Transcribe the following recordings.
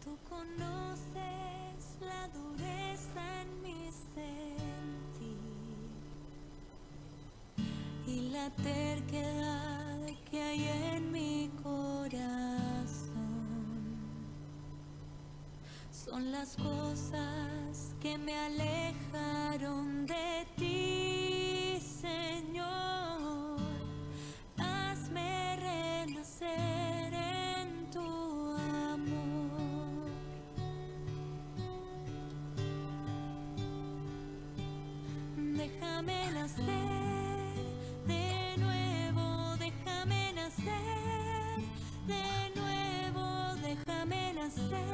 Tú conoces la dureza en mi sentir y la terquedad que hay en mi corazón. Son las cosas que me alejaron de ti, Señor. Hazme renacer en tu amor. Déjame nacer de nuevo, déjame nacer de nuevo, déjame nacer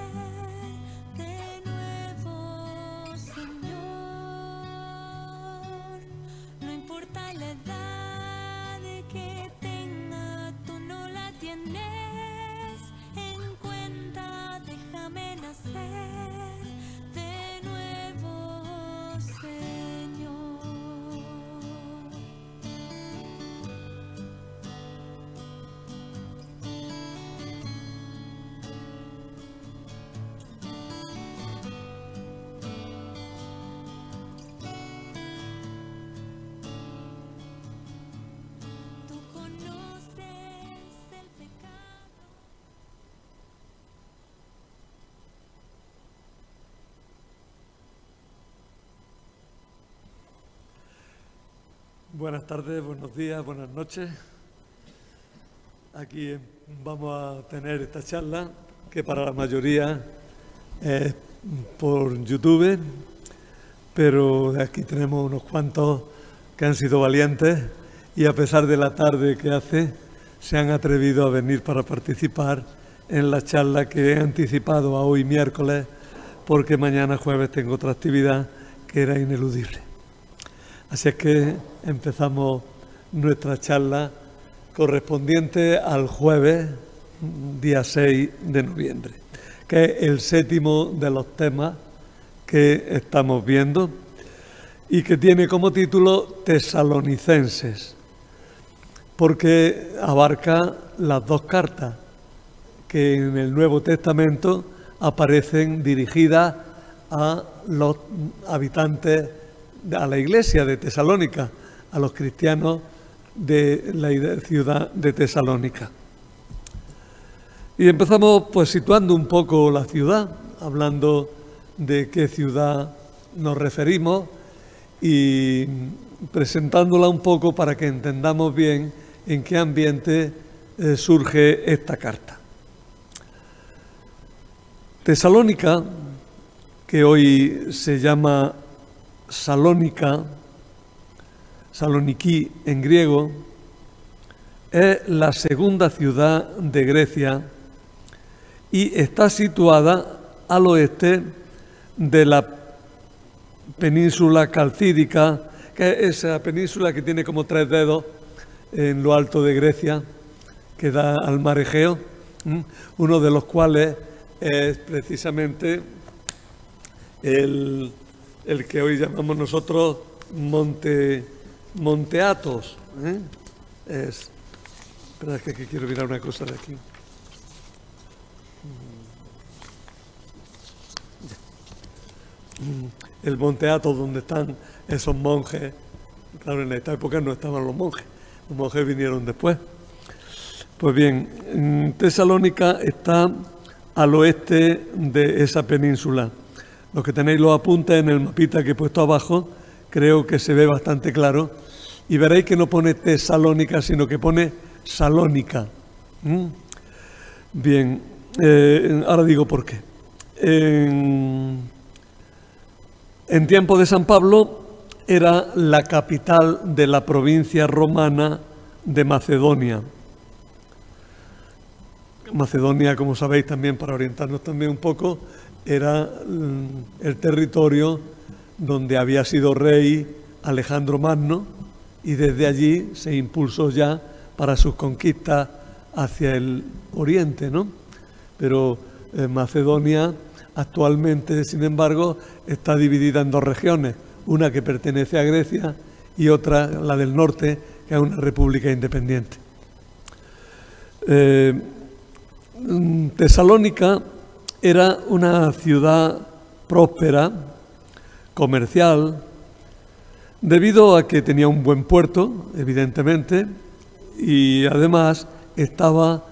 de nuevo, Señor. No importa la edad que tenga, tú no la tienes en cuenta. Déjame nacer de nuevo, Señor. Tú conoces el pecado. Buenas tardes, buenos días, buenas noches. Aquí vamos a tener esta charla que para la mayoría es por YouTube, pero aquí tenemos unos cuantos que han sido valientes y a pesar de la tarde que hace, se han atrevido a venir para participar en la charla que he anticipado a hoy miércoles, porque mañana jueves tengo otra actividad que era ineludible. Así es que empezamos nuestra charla correspondiente al jueves, día 6 de noviembre, que es el séptimo de los temas que estamos viendo y que tiene como título Tesalonicenses, porque abarca las dos cartas que en el Nuevo Testamento aparecen dirigidas a los habitantes, a la iglesia de Tesalónica, a los cristianos de la ciudad de Tesalónica. Y empezamos pues situando un poco la ciudad, hablando de qué ciudad nos referimos y presentándola un poco para que entendamos bien en qué ambiente surge esta carta. Tesalónica, que hoy se llama Salónica, Saloniki en griego, es la segunda ciudad de Grecia y está situada al oeste de la península calcídica, que es esa península que tiene como 3 dedos en lo alto de Grecia, que da al mar Egeo, uno de los cuales es precisamente el que hoy llamamos nosotros Monte Athos. Espera, que aquí quiero mirar una cosa de aquí. El Monte Athos, donde están esos monjes. Claro, en esta época no estaban los monjes vinieron después. Pues bien, Tesalónica está al oeste de esa península. Los que tenéis los apuntes en el mapita que he puesto abajo, creo que se ve bastante claro. Y veréis que no pone Tesalónica, sino que pone Salónica. Bien, ahora digo por qué. En tiempo de San Pablo era la capital de la provincia romana de Macedonia. Macedonia, como sabéis también, para orientarnos también un poco, era el territorio donde había sido rey Alejandro Magno y desde allí se impulsó ya para sus conquistas hacia el oriente, ¿no? Pero Macedonia actualmente, sin embargo, está dividida en 2 regiones, una que pertenece a Grecia y otra, la del norte, que es una república independiente. Tesalónica era una ciudad próspera, comercial, debido a que tenía un buen puerto, evidentemente, y además estaba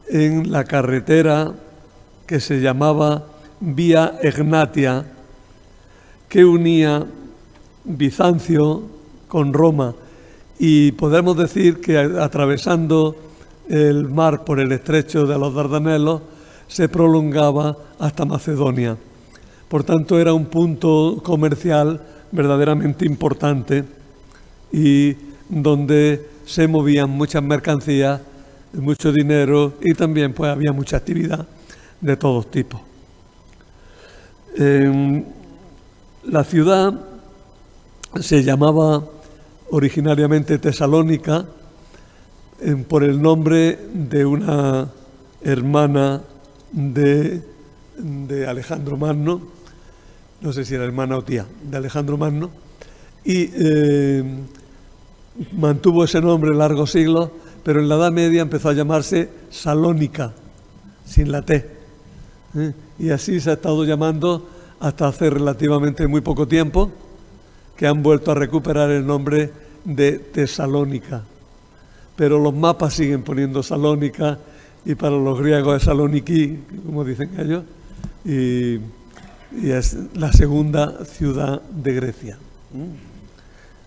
en la carretera que se llamaba Vía Egnatia, que unía Bizancio con Roma, y podemos decir que atravesando el mar por el estrecho de los Dardanelos se prolongaba hasta Macedonia. Por tanto, era un punto comercial verdaderamente importante y donde se movían muchas mercancías, mucho dinero y también pues había mucha actividad de todos tipos. La ciudad se llamaba originariamente Tesalónica por el nombre de una hermana de Alejandro Magno, no sé si era hermana o tía de Alejandro Magno, y mantuvo ese nombre largos siglos, pero en la Edad Media empezó a llamarse Salónica, sin la T. Y así se ha estado llamando hasta hace relativamente muy poco tiempo, que han vuelto a recuperar el nombre de Tesalónica. Pero los mapas siguen poniendo Salónica, y para los griegos es Saloniki, como dicen ellos, y es la segunda ciudad de Grecia.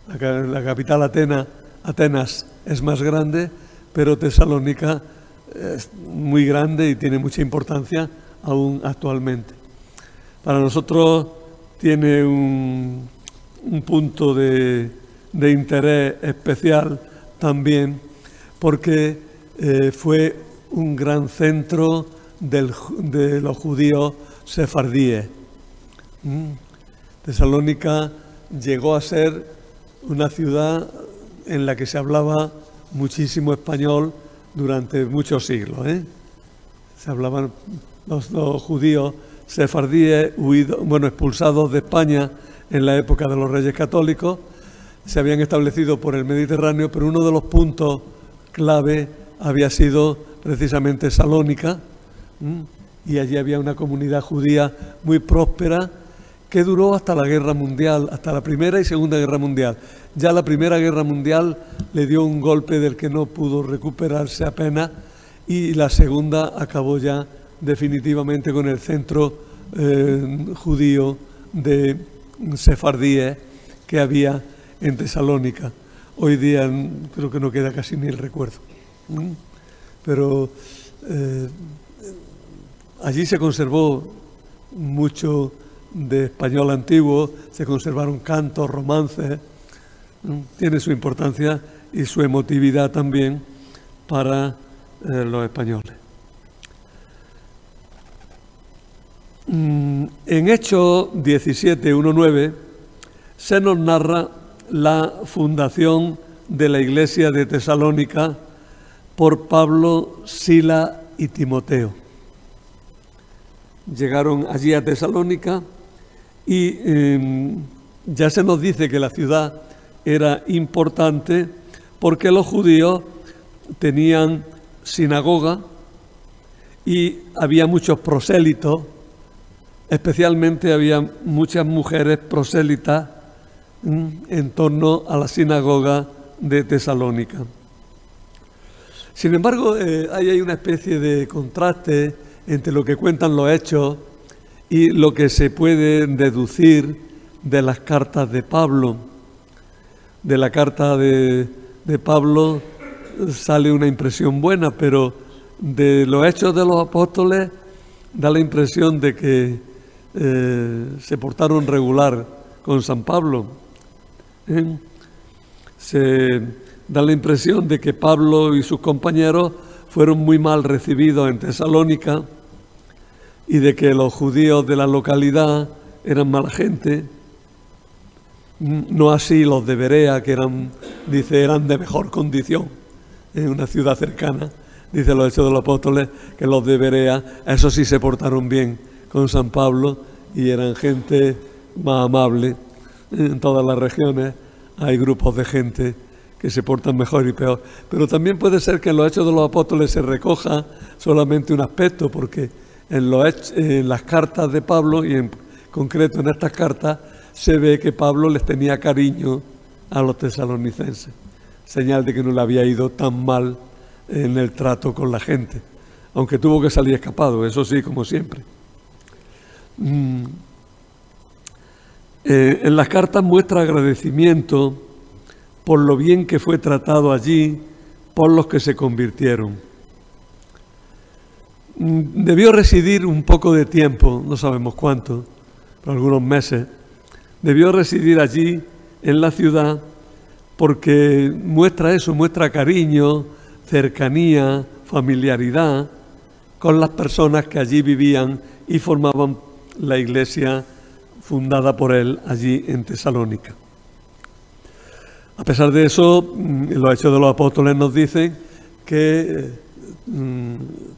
La capital Atenas es más grande, pero Tesalónica es muy grande y tiene mucha importancia aún actualmente. Para nosotros tiene un punto de interés especial también, porque fue un gran centro de los judíos sefardíes. Tesalónica llegó a ser una ciudad en la que se hablaba muchísimo español durante muchos siglos. Se hablaban los judíos sefardíes, expulsados de España en la época de los Reyes Católicos, se habían establecido por el Mediterráneo, pero uno de los puntos clave había sido precisamente Salónica, y allí había una comunidad judía muy próspera que duró hasta la Guerra Mundial, hasta la Primera y Segunda Guerra Mundial. Ya la Primera Guerra Mundial le dio un golpe del que no pudo recuperarse apenas, y la Segunda acabó ya definitivamente con el centro judío de sefardíes que había en Tesalónica. Hoy día creo que no queda casi ni el recuerdo. Pero allí se conservó mucho de español antiguo, se conservaron cantos, romances. Tiene su importancia y su emotividad también para los españoles. En Hechos 17:1-9 se nos narra la fundación de la iglesia de Tesalónica por Pablo, Sila y Timoteo. Llegaron allí a Tesalónica y ya se nos dice que la ciudad era importante porque los judíos tenían sinagoga y había muchos prosélitos, especialmente había muchas mujeres prosélitas en torno a la sinagoga de Tesalónica. Sin embargo, hay una especie de contraste entre lo que cuentan los hechos y lo que se puede deducir de las cartas de Pablo. De la carta de Pablo sale una impresión buena, pero de los hechos de los apóstoles da la impresión de que se portaron regular con San Pablo. Se da la impresión de que Pablo y sus compañeros fueron muy mal recibidos en Tesalónica y de que los judíos de la localidad eran mala gente. No así los de Berea, que eran de mejor condición en una ciudad cercana. Dice los Hechos de los Apóstoles que los de Berea, esos sí se portaron bien con San Pablo y eran gente más amable. En todas las regiones hay grupos de gente que se portan mejor y peor. Pero también puede ser que en los Hechos de los Apóstoles se recoja solamente un aspecto, porque En las cartas de Pablo, y en concreto en estas cartas, se ve que Pablo les tenía cariño a los tesalonicenses, señal de que no le había ido tan mal en el trato con la gente, aunque tuvo que salir escapado, eso sí, como siempre. En las cartas muestra agradecimiento por lo bien que fue tratado allí por los que se convirtieron. Debió residir un poco de tiempo, no sabemos cuánto, pero algunos meses. Debió residir allí en la ciudad porque muestra eso, muestra cariño, cercanía, familiaridad con las personas que allí vivían y formaban la iglesia fundada por él allí en Tesalónica. A pesar de eso, los Hechos de los Apóstoles nos dicen que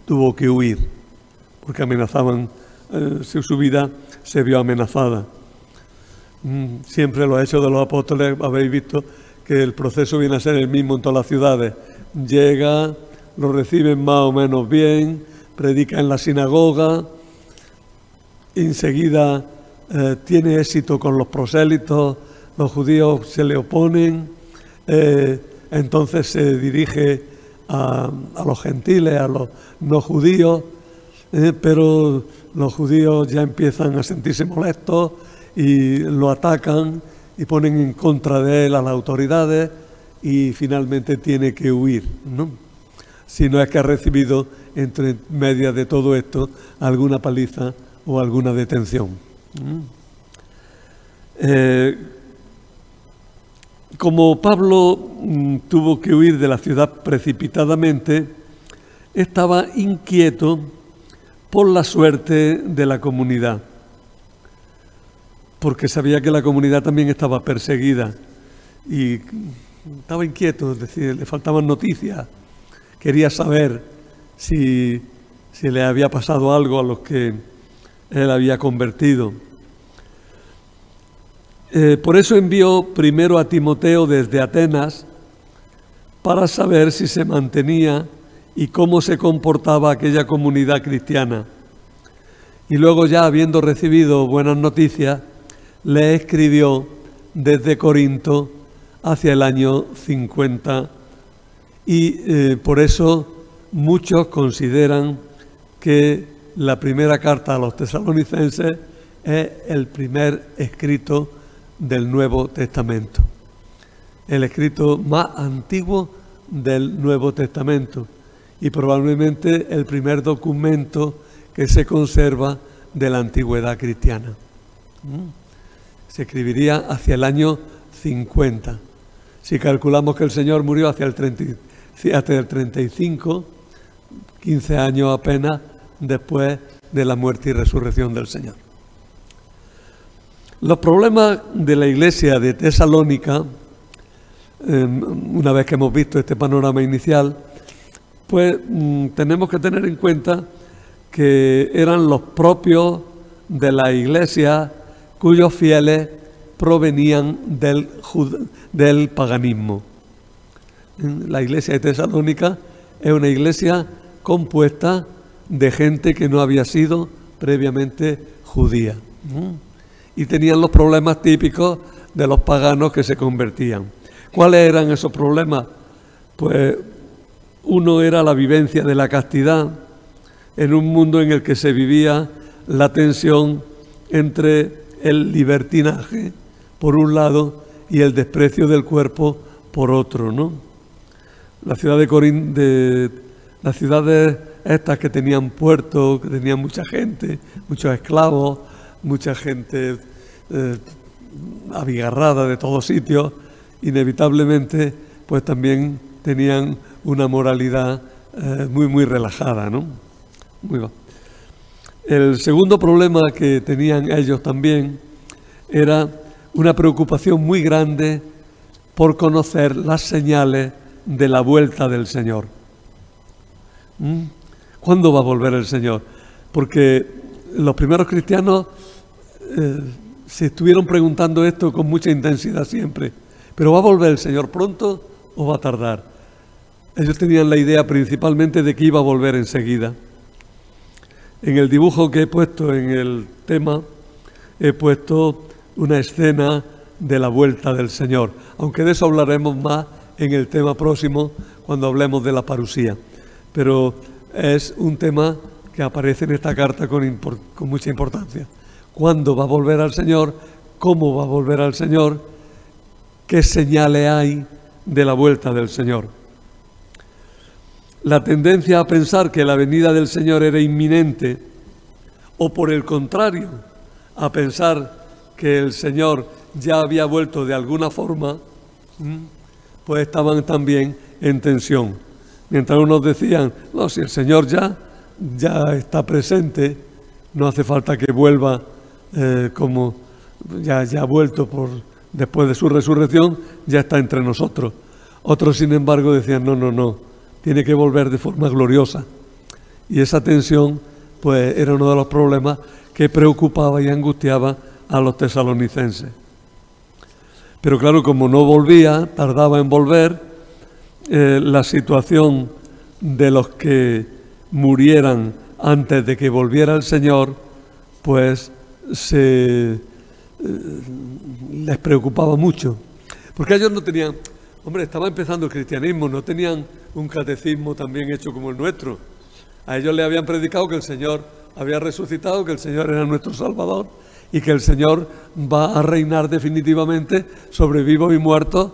tuvo que huir, porque amenazaban, su vida se vio amenazada. Siempre los Hechos de los Apóstoles habéis visto que el proceso viene a ser el mismo en todas las ciudades. Llega, lo reciben más o menos bien, predica en la sinagoga, enseguida tiene éxito con los prosélitos, los judíos se le oponen, entonces se dirige a los gentiles, a los no judíos, pero los judíos ya empiezan a sentirse molestos y lo atacan y ponen en contra de él a las autoridades y finalmente tiene que huir, ¿no? Si no es que ha recibido entre medias de todo esto alguna paliza o alguna detención. Como Pablo tuvo que huir de la ciudad precipitadamente, estaba inquieto por la suerte de la comunidad, porque sabía que la comunidad también estaba perseguida y estaba inquieto, es decir, le faltaban noticias, quería saber si le había pasado algo a los que él había convertido. Por eso envió primero a Timoteo desde Atenas para saber si se mantenía y cómo se comportaba aquella comunidad cristiana. Y luego, ya habiendo recibido buenas noticias, le escribió desde Corinto hacia el año 50. Y por eso muchos consideran que la primera carta a los tesalonicenses es el primer escrito del Nuevo Testamento, el escrito más antiguo del Nuevo Testamento y probablemente el primer documento que se conserva de la antigüedad cristiana. Se escribiría hacia el año 50. Si calculamos que el Señor murió hacia el 35, 15 años apenas después de la muerte y resurrección del Señor. Los problemas de la iglesia de Tesalónica, una vez que hemos visto este panorama inicial, pues tenemos que tener en cuenta que eran los propios de la iglesia cuyos fieles provenían del paganismo. La iglesia de Tesalónica es una iglesia compuesta de gente que no había sido previamente judía. Y tenían los problemas típicos de los paganos que se convertían. ¿Cuáles eran esos problemas? Pues uno era la vivencia de la castidad en un mundo en el que se vivía la tensión entre el libertinaje por un lado y el desprecio del cuerpo por otro, ¿no? La ciudad de Corinto, las ciudades estas que tenían puertos, que tenían mucha gente, muchos esclavos, mucha gente abigarrada de todos sitios, inevitablemente pues también tenían una moralidad muy relajada, ¿no? El segundo problema que tenían ellos también era una preocupación muy grande por conocer las señales de la vuelta del Señor. ¿Cuándo va a volver el Señor? Porque los primeros cristianos se estuvieron preguntando esto con mucha intensidad siempre. ¿Pero va a volver el Señor pronto o va a tardar? Ellos tenían la idea principalmente de que iba a volver enseguida. En el dibujo que he puesto en el tema, he puesto una escena de la vuelta del Señor, aunque de eso hablaremos más en el tema próximo cuando hablemos de la parusía. Pero es un tema que aparece en esta carta con mucha importancia. ¿Cuándo va a volver al Señor? ¿Cómo va a volver al Señor? ¿Qué señales hay de la vuelta del Señor? La tendencia a pensar que la venida del Señor era inminente, o por el contrario, a pensar que el Señor ya había vuelto de alguna forma, pues estaban también en tensión. Mientras unos decían, no, si el Señor ya está presente, no hace falta que vuelva como ya ha vuelto después de su resurrección, ya está entre nosotros. Otros, sin embargo, decían, no, tiene que volver de forma gloriosa. Y esa tensión, pues, era uno de los problemas que preocupaba y angustiaba a los tesalonicenses. Pero claro, como no volvía, tardaba en volver, la situación de los que murieran antes de que volviera el Señor, pues les preocupaba mucho. Porque ellos no tenían, estaba empezando el cristianismo, no tenían un catecismo también hecho como el nuestro. A ellos le habían predicado que el Señor había resucitado, que el Señor era nuestro Salvador y que el Señor va a reinar definitivamente sobre vivos y muertos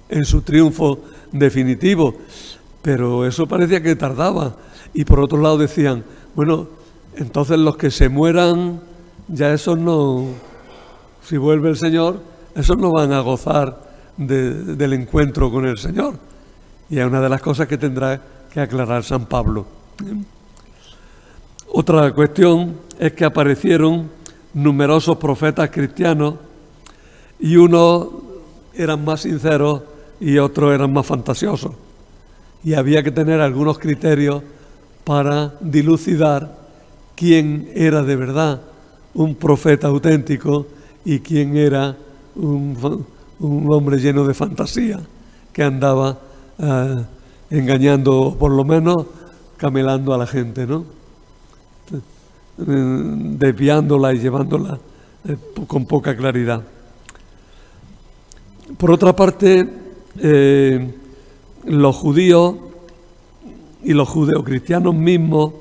en su triunfo definitivo. Pero eso parecía que tardaba. Y por otro lado decían, bueno, entonces los que se mueran, ya esos no, si vuelve el Señor, esos no van a gozar del encuentro con el Señor. Y es una de las cosas que tendrá que aclarar San Pablo. Otra cuestión es que aparecieron numerosos profetas cristianos y unos eran más sinceros y otros eran más fantasiosos. Y había que tener algunos criterios para dilucidar quién era de verdad un profeta auténtico y quién era un hombre lleno de fantasía que andaba engañando, por lo menos camelando a la gente, ¿no? Desviándola y llevándola con poca claridad. Por otra parte, los judíos y los judeocristianos mismos,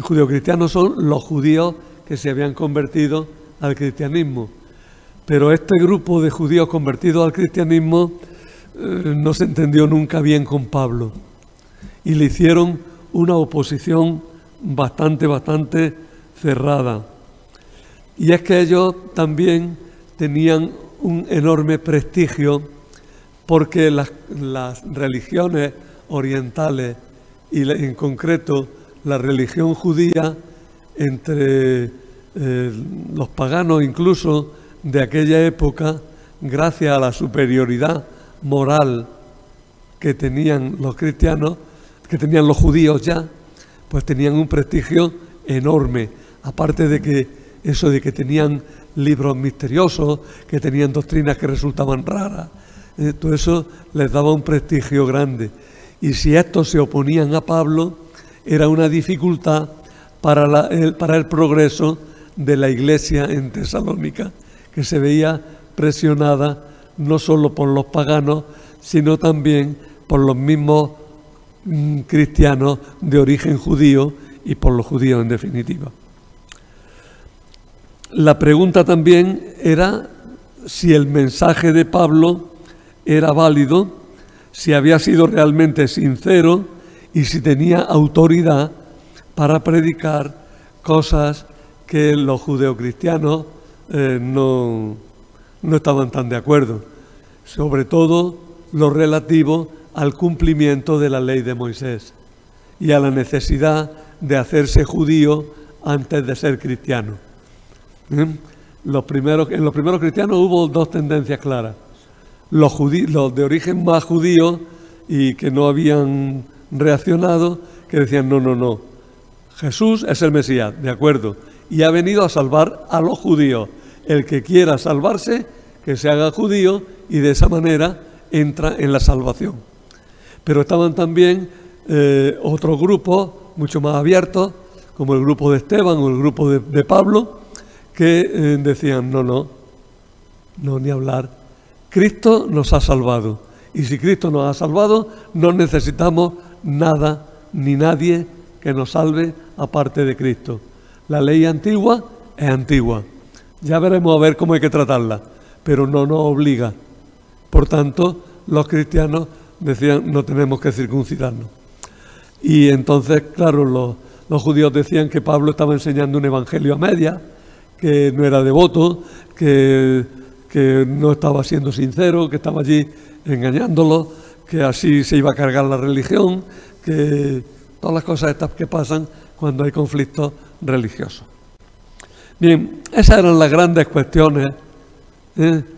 judeocristianos son los judíos que se habían convertido al cristianismo, pero este grupo de judíos convertidos al cristianismo no se entendió nunca bien con Pablo y le hicieron una oposición bastante cerrada. Y es que ellos también tenían un enorme prestigio porque las religiones orientales y en concreto la religión judía entre los paganos incluso de aquella época, gracias a la superioridad moral que tenían los cristianos, que tenían los judíos ya, pues tenían un prestigio enorme, aparte de que eso de que tenían libros misteriosos, que tenían doctrinas que resultaban raras, todo eso les daba un prestigio grande. Y si estos se oponían a Pablo, era una dificultad para el progreso de la iglesia en Tesalónica, que se veía presionada no solo por los paganos, sino también por los mismos cristianos de origen judío y por los judíos en definitiva. La pregunta también era si el mensaje de Pablo era válido, si había sido realmente sincero y si tenía autoridad para predicar cosas que los judeocristianos no estaban tan de acuerdo, sobre todo lo relativo al cumplimiento de la ley de Moisés y a la necesidad de hacerse judío antes de ser cristiano. En los primeros cristianos hubo dos tendencias claras. Los de origen más judío y que no habían reaccionado, que decían no, Jesús es el Mesías, de acuerdo, y ha venido a salvar a los judíos. El que quiera salvarse, que se haga judío y de esa manera entra en la salvación. Pero estaban también otros grupos mucho más abiertos, como el grupo de Esteban o el grupo de Pablo, que decían, no, ni hablar. Cristo nos ha salvado. Y si Cristo nos ha salvado, no necesitamos nada ni nadie que nos salve aparte de Cristo. La ley antigua es antigua. Ya veremos a ver cómo hay que tratarla, pero no nos obliga. Por tanto, los cristianos decían, no tenemos que circuncidarnos. Y entonces, claro, los judíos decían que Pablo estaba enseñando un evangelio a medias, que no era devoto, que no estaba siendo sincero, que estaba allí engañándolo, que así se iba a cargar la religión, que todas las cosas estas que pasan cuando hay conflictos religiosos. Bien, esas eran las grandes cuestiones,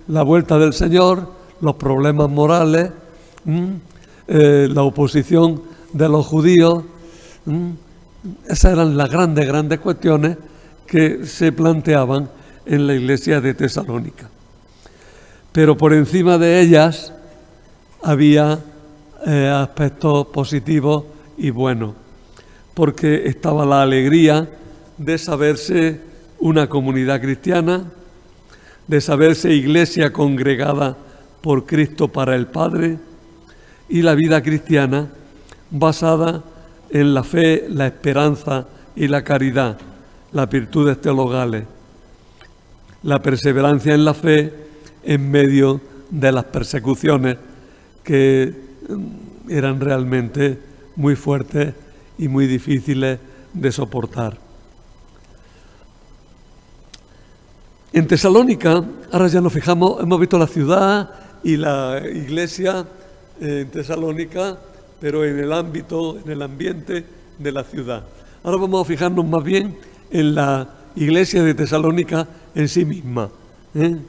la vuelta del Señor, los problemas morales, la oposición de los judíos, esas eran las grandes cuestiones que se planteaban en la iglesia de Tesalónica. Pero por encima de ellas había aspectos positivos y buenos, porque estaba la alegría de saberse una comunidad cristiana, de saberse iglesia congregada por Cristo para el Padre, y la vida cristiana basada en la fe, la esperanza y la caridad, las virtudes teologales, la perseverancia en la fe en medio de las persecuciones que eran realmente muy fuertes y muy difíciles de soportar. En Tesalónica, ahora ya nos fijamos, hemos visto la ciudad y la iglesia en Tesalónica, pero en el ámbito, en el ambiente de la ciudad. Ahora vamos a fijarnos más bien en la iglesia de Tesalónica en sí misma,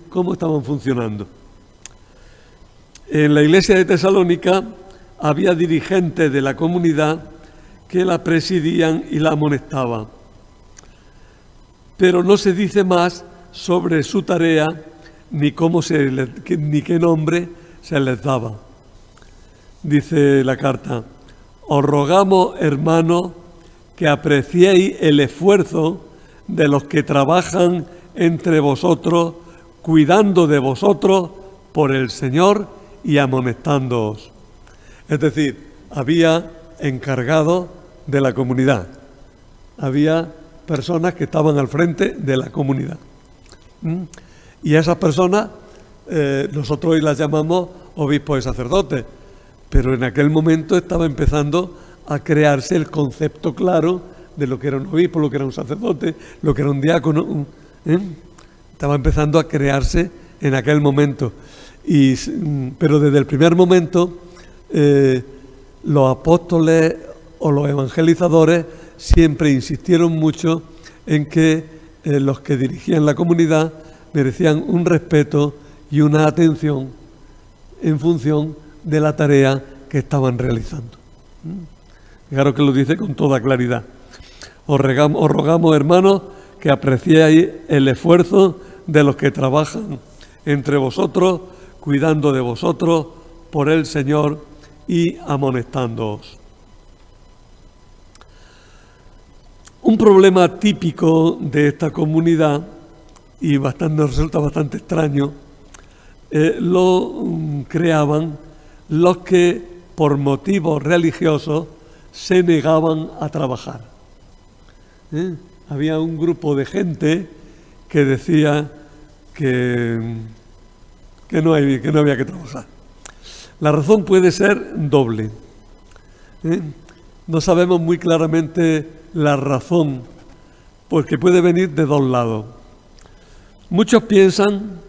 cómo estaban funcionando. En la iglesia de Tesalónica había dirigentes de la comunidad que la presidían y la amonestaban, pero no se dice más sobre su tarea ni qué nombre se les daba. Dice la carta: os rogamos, hermanos, que apreciéis el esfuerzo de los que trabajan entre vosotros, cuidando de vosotros por el Señor y amonestándoos. Es decir, había encargados de la comunidad, había personas que estaban al frente de la comunidad. Y a esas personas nosotros hoy las llamamos obispos y sacerdotes, pero en aquel momento estaba empezando a crearse el concepto claro de lo que era un obispo, lo que era un sacerdote, lo que era un diácono. Estaba empezando a crearse en aquel momento. Pero desde el primer momento los apóstoles o los evangelizadores siempre insistieron mucho en que los que dirigían la comunidad merecían un respeto y una atención en función de la tarea que estaban realizando. Claro que lo dice con toda claridad. Os rogamos, hermanos, que apreciéis el esfuerzo de los que trabajan entre vosotros, cuidando de vosotros por el Señor y amonestándoos. Un problema típico de esta comunidad, y nos resulta bastante extraño, lo creaban los que por motivos religiosos se negaban a trabajar. Había un grupo de gente que decía que no había que trabajar. La razón puede ser doble. No sabemos muy claramente la razón, porque puede venir de dos lados. Muchos piensan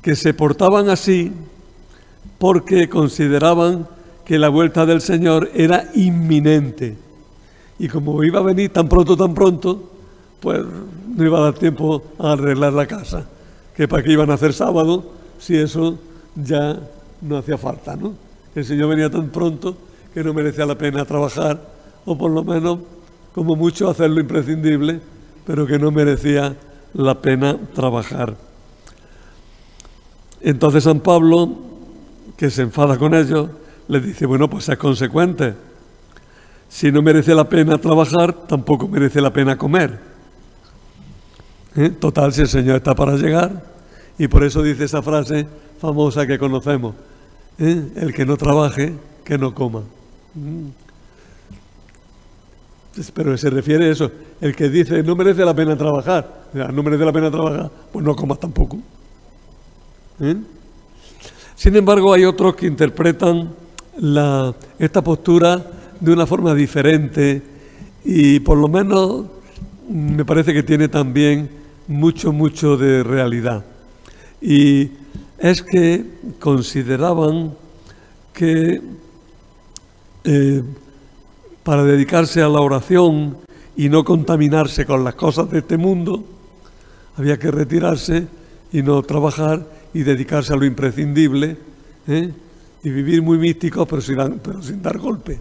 que se portaban así porque consideraban que la vuelta del Señor era inminente. Y como iba a venir tan pronto, pues no iba a dar tiempo a arreglar la casa. Que para qué iban a hacer sábado si eso ya no hacía falta, ¿no? El Señor venía tan pronto que no merecía la pena trabajar, o por lo menos, como mucho, hacer lo imprescindible, pero que no merecía la pena trabajar. Entonces San Pablo, que se enfada con ellos, les dice, bueno, pues es consecuente. si no merece la pena trabajar, tampoco merece la pena comer. Total, si el Señor está para llegar, y por eso dice esa frase famosa que conocemos, el que no trabaje, que no coma. Pero se refiere a eso, el que dice no merece la pena trabajar, no merece la pena trabajar, pues no comas tampoco. Sin embargo, hay otros que interpretan esta postura de una forma diferente, y por lo menos me parece que tiene también mucho de realidad. Y es que consideraban que para dedicarse a la oración y no contaminarse con las cosas de este mundo, había que retirarse y no trabajar y dedicarse a lo imprescindible, y vivir muy místicos pero sin dar golpe.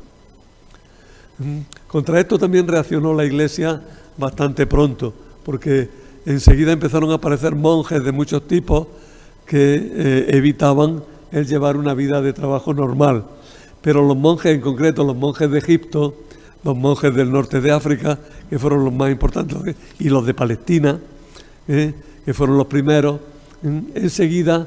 Contra esto también reaccionó la Iglesia bastante pronto, porque enseguida empezaron a aparecer monjes de muchos tipos que evitaban el llevar una vida de trabajo normal. Pero los monjes, en concreto los monjes de Egipto, los monjes del norte de África, que fueron los más importantes, y los de Palestina, que fueron los primeros, enseguida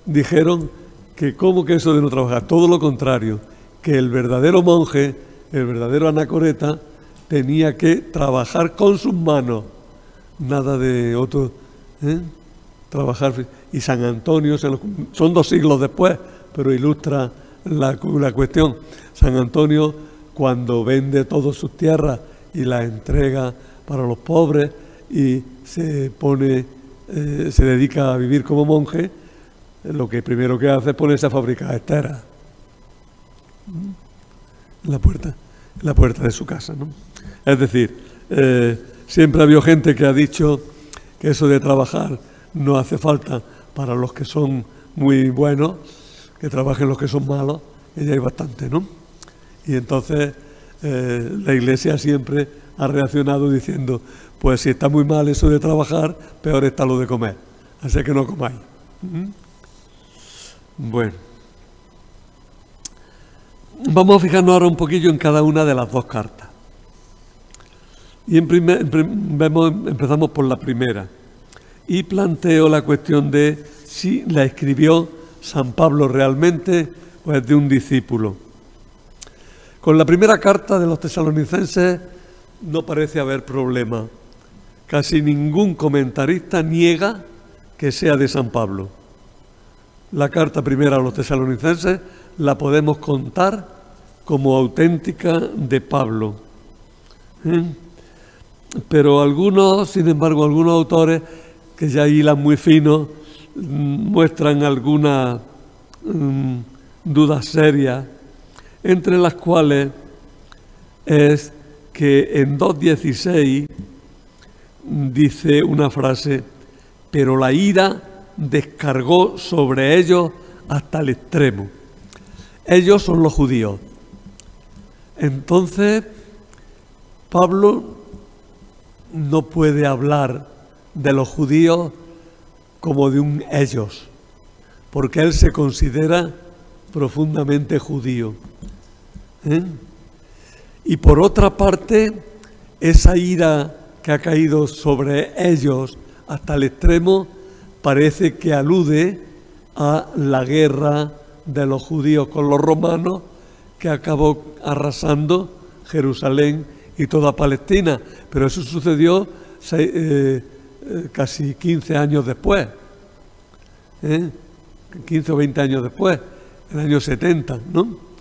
dijeron que cómo que eso de no trabajar, todo lo contrario, que el verdadero monje, el verdadero anacoreta, tenía que trabajar con sus manos, nada de otro, trabajar. Y San Antonio, son 2 siglos después, pero ilustra la cuestión. San Antonio, cuando vende todas sus tierras y las entrega para los pobres y se dedica a vivir como monje, lo que primero que hace es ponerse a fabricar esteras en la puerta de su casa, ¿no? Es decir, siempre ha habido gente que ha dicho que eso de trabajar no hace falta para los que son muy buenos, que trabajen los que son malos, y ya hay bastante, ¿no? Y entonces la Iglesia siempre ha reaccionado diciendo, pues si está muy mal eso de trabajar, peor está lo de comer, así que no comáis. Bueno, vamos a fijarnos ahora un poquillo en cada una de las 2 cartas. Y empezamos por la primera. Y planteo la cuestión de si la escribió San Pablo realmente o es de un discípulo. Con la primera carta de los tesalonicenses no parece haber problema. Casi ningún comentarista niega que sea de San Pablo. La carta primera a los tesalonicenses la podemos contar como auténtica de Pablo. Pero algunos, sin embargo, algunos autores que ya hilan muy fino, muestran algunas dudas serias, entre las cuales es que en 2.16 dice una frase, pero la ira descargó sobre ellos hasta el extremo. Ellos son los judíos. Entonces, Pablo no puede hablar de los judíos como de un ellos, porque él se considera profundamente judío. Y por otra parte, esa ira que ha caído sobre ellos hasta el extremo parece que alude a la guerra de los judíos con los romanos que acabó arrasando Jerusalén y toda Palestina. Pero eso sucedió casi 15 años después, 15 o 20 años después, en el año 70, ¿no?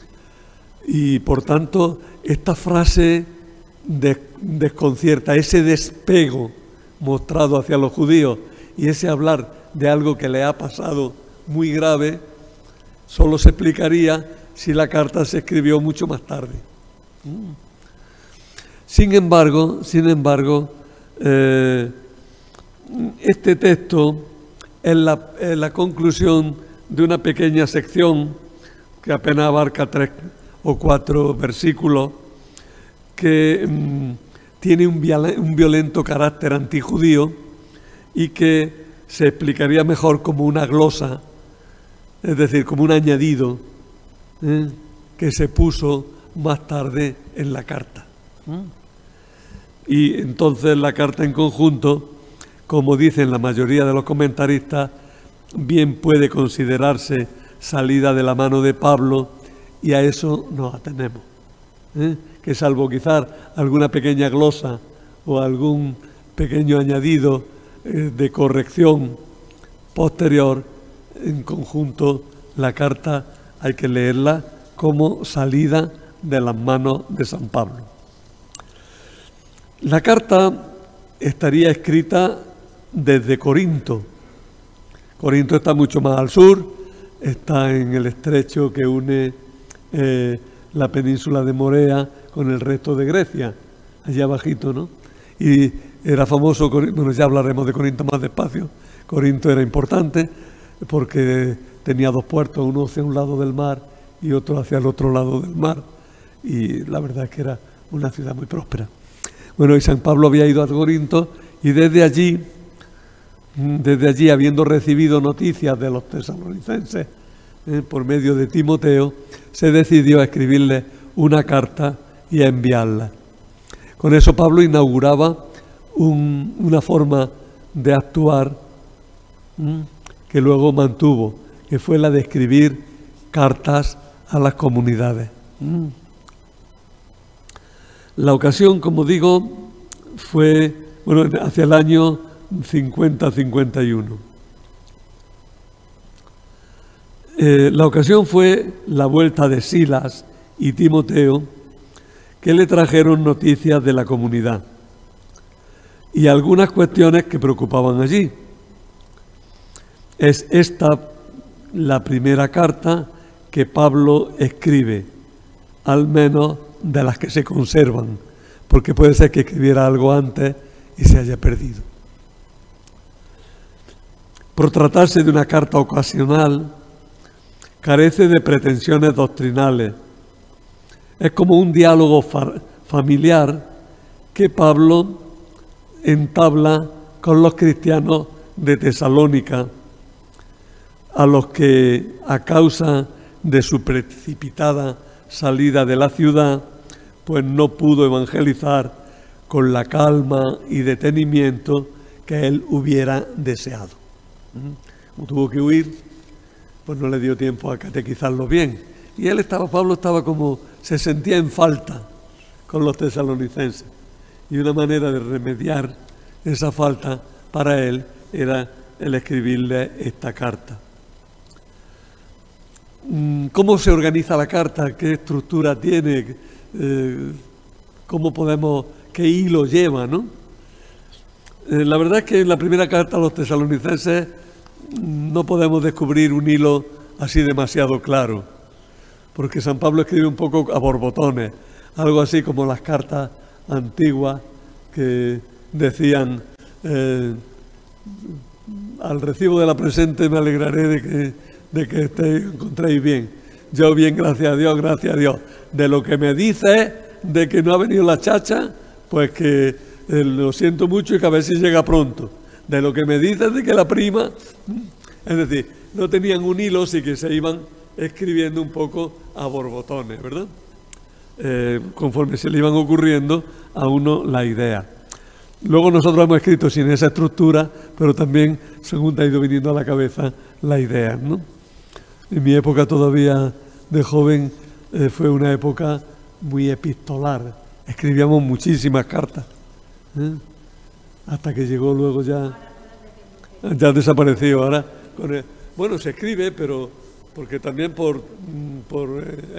Y por tanto, esta frase desconcierta, ese despego mostrado hacia los judíos y ese hablar de algo que le ha pasado muy grave, solo se explicaría si la carta se escribió mucho más tarde. Sin embargo, este texto es la conclusión de una pequeña sección que apenas abarca 3 o 4 versículos, que tiene un violento carácter antijudío y que se explicaría mejor como una glosa, es decir, como un añadido que se puso más tarde en la carta. Y entonces la carta en conjunto, como dicen la mayoría de los comentaristas, bien puede considerarse salida de la mano de Pablo, y a eso nos atenemos. Que salvo quizás alguna pequeña glosa o algún pequeño añadido de corrección posterior, en conjunto la carta hay que leerla como salida de las manos de San Pablo. La carta estaría escrita desde Corinto. Corinto está mucho más al sur, está en el estrecho que une la península de Morea con el resto de Grecia, allá abajito, ¿no? Y era famoso, bueno, ya hablaremos de Corinto más despacio. Corinto era importante porque tenía dos puertos, uno hacia un lado del mar y otro hacia el otro lado del mar, y la verdad es que era una ciudad muy próspera. Bueno, y San Pablo había ido a Corinto, y desde allí, habiendo recibido noticias de los tesalonicenses por medio de Timoteo, se decidió a escribirle una carta y a enviarla. Con eso Pablo inauguraba una forma de actuar que luego mantuvo, que fue la de escribir cartas a las comunidades. La ocasión, como digo, fue hacia el año 50-51. La ocasión fue la vuelta de Silas y Timoteo, que le trajeron noticias de la comunidad y algunas cuestiones que preocupaban allí. Es esta la primera carta que Pablo escribe, al menos de las que se conservan, porque puede ser que escribiera algo antes y se haya perdido. Por tratarse de una carta ocasional, carece de pretensiones doctrinales. Es como un diálogo familiar que Pablo entabla con los cristianos de Tesalónica, a los que, a causa de su precipitada salida de la ciudad, pues no pudo evangelizar con la calma y detenimiento que él hubiera deseado. Como tuvo que huir, pues no le dio tiempo a catequizarlo bien. Y Pablo estaba como, se sentía en falta con los tesalonicenses. Y una manera de remediar esa falta para él era el escribirle esta carta. ¿Cómo se organiza la carta? ¿Qué estructura tiene? ¿Qué hilo lleva, ¿no? La verdad es que en la primera carta a los tesalonicenses no podemos descubrir un hilo así demasiado claro, porque San Pablo escribe un poco a borbotones, algo así como las cartas antiguas que decían al recibo de la presente me alegraré de que encontréis bien. Yo bien, gracias a Dios, gracias a Dios. De lo que me dice de que no ha venido la chacha, pues que lo siento mucho y que a ver si llega pronto. De lo que me dice de que la prima, es decir, no tenían un hilo, sí que se iban escribiendo un poco a borbotones, ¿verdad? Conforme se le iban ocurriendo a uno la idea. Luego nosotros hemos escrito sin esa estructura, pero también según te ha ido viniendo a la cabeza la idea, ¿no? En mi época todavía de joven fue una época muy epistolar. Escribíamos muchísimas cartas, hasta que llegó luego ya desapareció. Ahora, bueno, se escribe, pero porque también por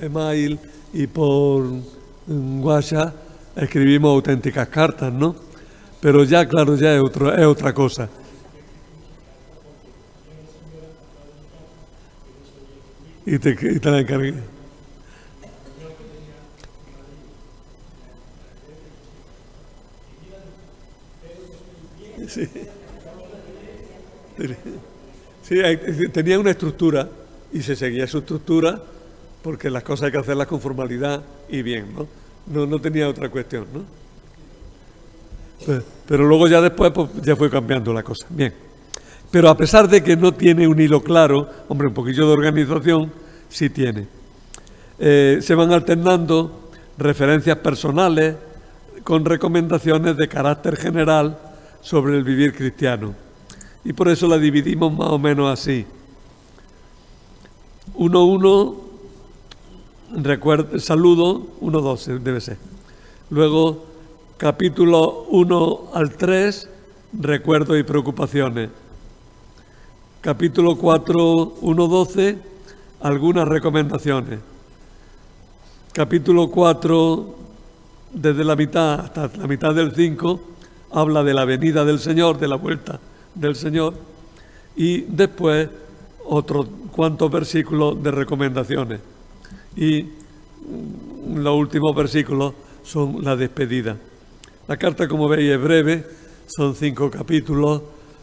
email y por WhatsApp escribimos auténticas cartas, ¿no? Pero ya, claro, ya es otra cosa. Y te la encargué. Sí. Sí, tenía una estructura y se seguía su estructura porque las cosas hay que hacerlas con formalidad y bien, ¿no? No tenía otra cuestión, ¿no? Pero luego ya después pues, ya fue cambiando la cosa. Bien. Pero a pesar de que no tiene un hilo claro, hombre, un poquillo de organización sí tiene. Se van alternando referencias personales con recomendaciones de carácter general sobre el vivir cristiano. Y por eso la dividimos más o menos así. 1.1, saludo, 1.12 debe ser. Luego, capítulo 1 al 3, recuerdos y preocupaciones. Capítulo 4, 1.12, algunas recomendaciones. Capítulo 4, desde la mitad hasta la mitad del 5, habla de la venida del Señor, de la vuelta del Señor, y después otros cuantos versículos de recomendaciones. Y los últimos versículos son la despedida. La carta, como veis, es breve, son 5 capítulos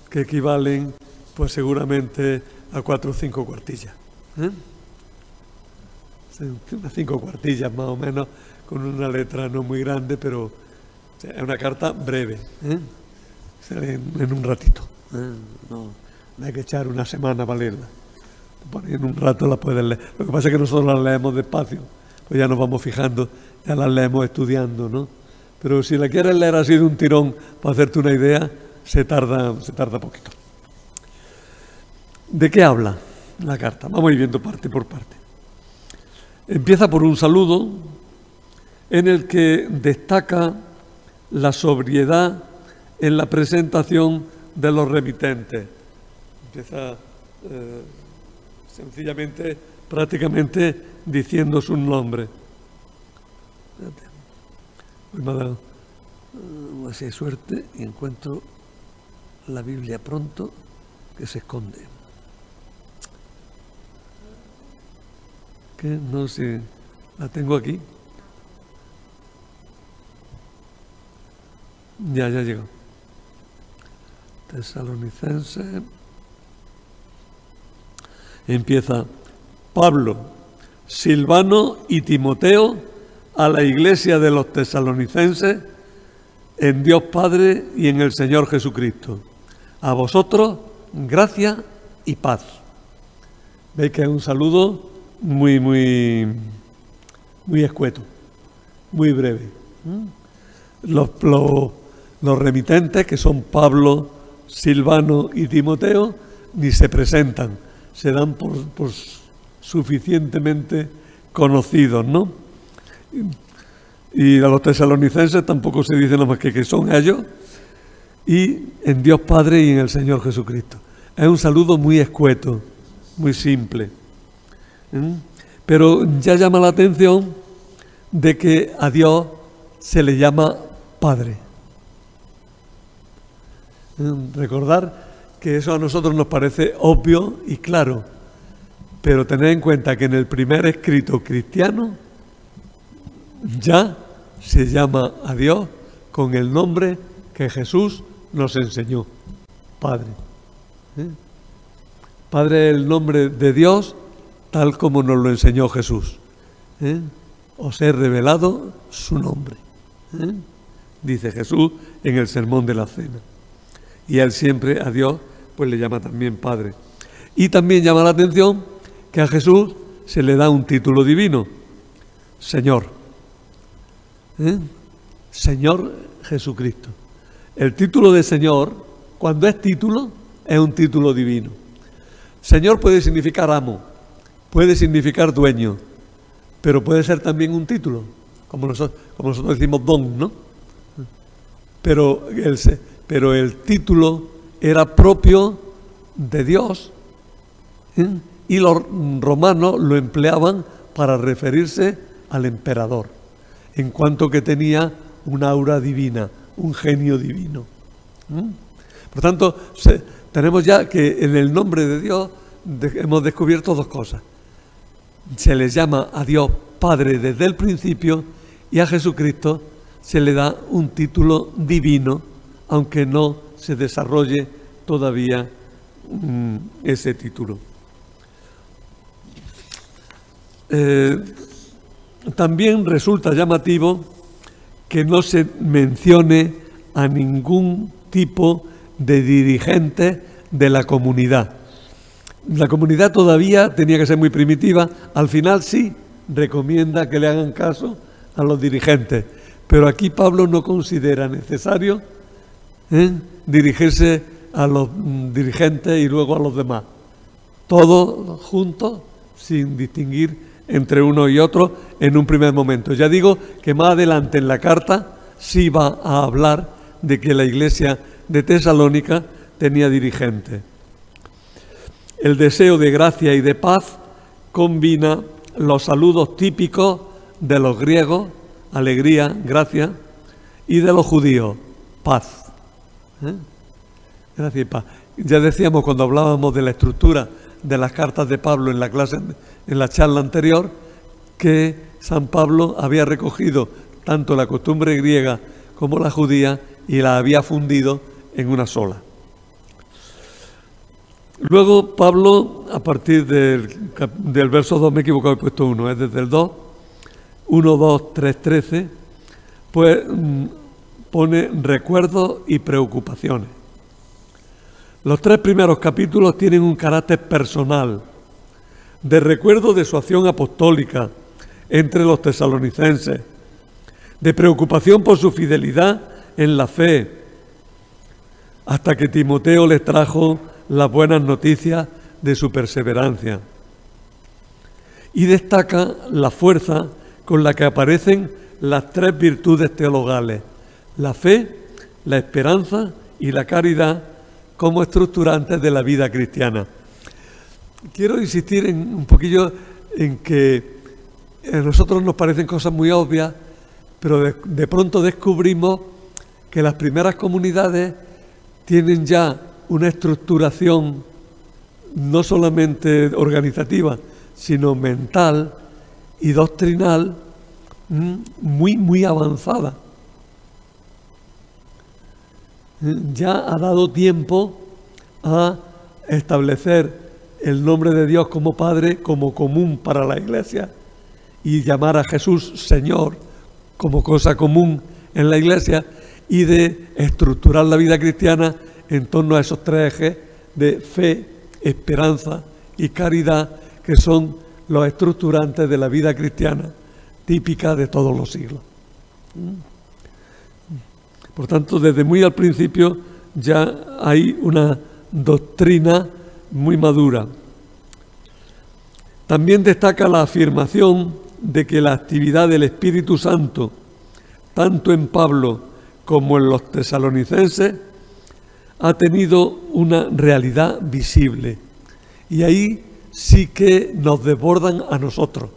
que equivalen, pues seguramente a 4 o 5 cuartillas. Unas 5 cuartillas más o menos, con una letra no muy grande, pero es una carta breve. Se lee en un ratito. No hay que echar una semana para leerla. En un rato la puedes leer. Lo que pasa es que nosotros las leemos despacio, pues ya nos vamos fijando, ya las leemos estudiando, ¿no? Pero si la quieres leer así de un tirón para hacerte una idea, se tarda poquito. ¿De qué habla la carta? Vamos a ir viendo parte por parte. Empieza por un saludo en el que destaca la sobriedad en la presentación de los remitentes. Empieza sencillamente, prácticamente diciendo sus nombres. Hoy me ha dado así de suerte y encuentro la Biblia pronto, que se esconde. Que no sé, la tengo aquí. Ya llegó. Tesalonicenses. Empieza Pablo, Silvano y Timoteo a la iglesia de los tesalonicenses en Dios Padre y en el Señor Jesucristo. A vosotros, gracia y paz. Veis que es un saludo muy escueto, muy breve. Los remitentes, que son Pablo, Silvano y Timoteo, ni se presentan, se dan por suficientemente conocidos, ¿no? Y a los tesalonicenses tampoco se dice nada más que son ellos, y en Dios Padre y en el Señor Jesucristo. Es un saludo muy escueto, muy simple. Pero ya llama la atención de que a Dios se le llama Padre. Recordar que eso a nosotros nos parece obvio y claro, pero tened en cuenta que en el primer escrito cristiano ya se llama a Dios con el nombre que Jesús nos enseñó, Padre. Padre es el nombre de Dios tal como nos lo enseñó Jesús. Os he revelado su nombre, dice Jesús en el Sermón de la Cena. Y él siempre a Dios pues le llama también Padre. Y también llama la atención que a Jesús se le da un título divino, Señor. Señor Jesucristo. El título de Señor, cuando es título, es un título divino. Señor puede significar amo, puede significar dueño, pero puede ser también un título, como nosotros decimos don, ¿no? Pero el título era propio de Dios, y los romanos lo empleaban para referirse al emperador, en cuanto que tenía un aura divina, un genio divino. Por tanto, tenemos ya que en el nombre de Dios hemos descubierto dos cosas. Se les llama a Dios Padre desde el principio y a Jesucristo se le da un título divino, aunque no se desarrolle todavía ese título. También resulta llamativo que no se mencione a ningún tipo de dirigente de la comunidad. La comunidad todavía tenía que ser muy primitiva. Al final sí recomienda que le hagan caso a los dirigentes. Pero aquí Pablo no considera necesario dirigirse a los dirigentes y luego a los demás. Todos juntos, sin distinguir entre uno y otro en un primer momento. Ya digo que más adelante en la carta sí va a hablar de que la iglesia de Tesalónica tenía dirigentes. El deseo de gracia y de paz combina los saludos típicos de los griegos, alegría, gracia, y de los judíos, paz. Gracia y paz. Ya decíamos cuando hablábamos de la estructura de las cartas de Pablo en la clase, en la charla anterior, que San Pablo había recogido tanto la costumbre griega como la judía y la había fundido en una sola. Luego Pablo, a partir del verso 2, me he equivocado, he puesto 1, es desde el 2, 1, 2, 3, 13, pues pone recuerdos y preocupaciones. Los 3 primeros capítulos tienen un carácter personal, de recuerdo de su acción apostólica entre los tesalonicenses, de preocupación por su fidelidad en la fe, hasta que Timoteo les trajo las buenas noticias de su perseverancia. Y destaca la fuerza con la que aparecen las 3 virtudes teologales, la fe, la esperanza y la caridad, como estructurantes de la vida cristiana. Quiero insistir un poquillo en que a nosotros nos parecen cosas muy obvias, pero de pronto descubrimos que las primeras comunidades tienen ya una estructuración no solamente organizativa, sino mental y doctrinal muy avanzada. Ya ha dado tiempo a establecer el nombre de Dios como Padre como común para la Iglesia y llamar a Jesús Señor como cosa común en la Iglesia, y de estructurar la vida cristiana en torno a esos 3 ejes de fe, esperanza y caridad, que son los estructurantes de la vida cristiana típica de todos los siglos. Por tanto, desde muy al principio ya hay una doctrina muy madura. También destaca la afirmación de que la actividad del Espíritu Santo, tanto en Pablo como en los tesalonicenses, ha tenido una realidad visible. Y ahí sí que nos desbordan a nosotros.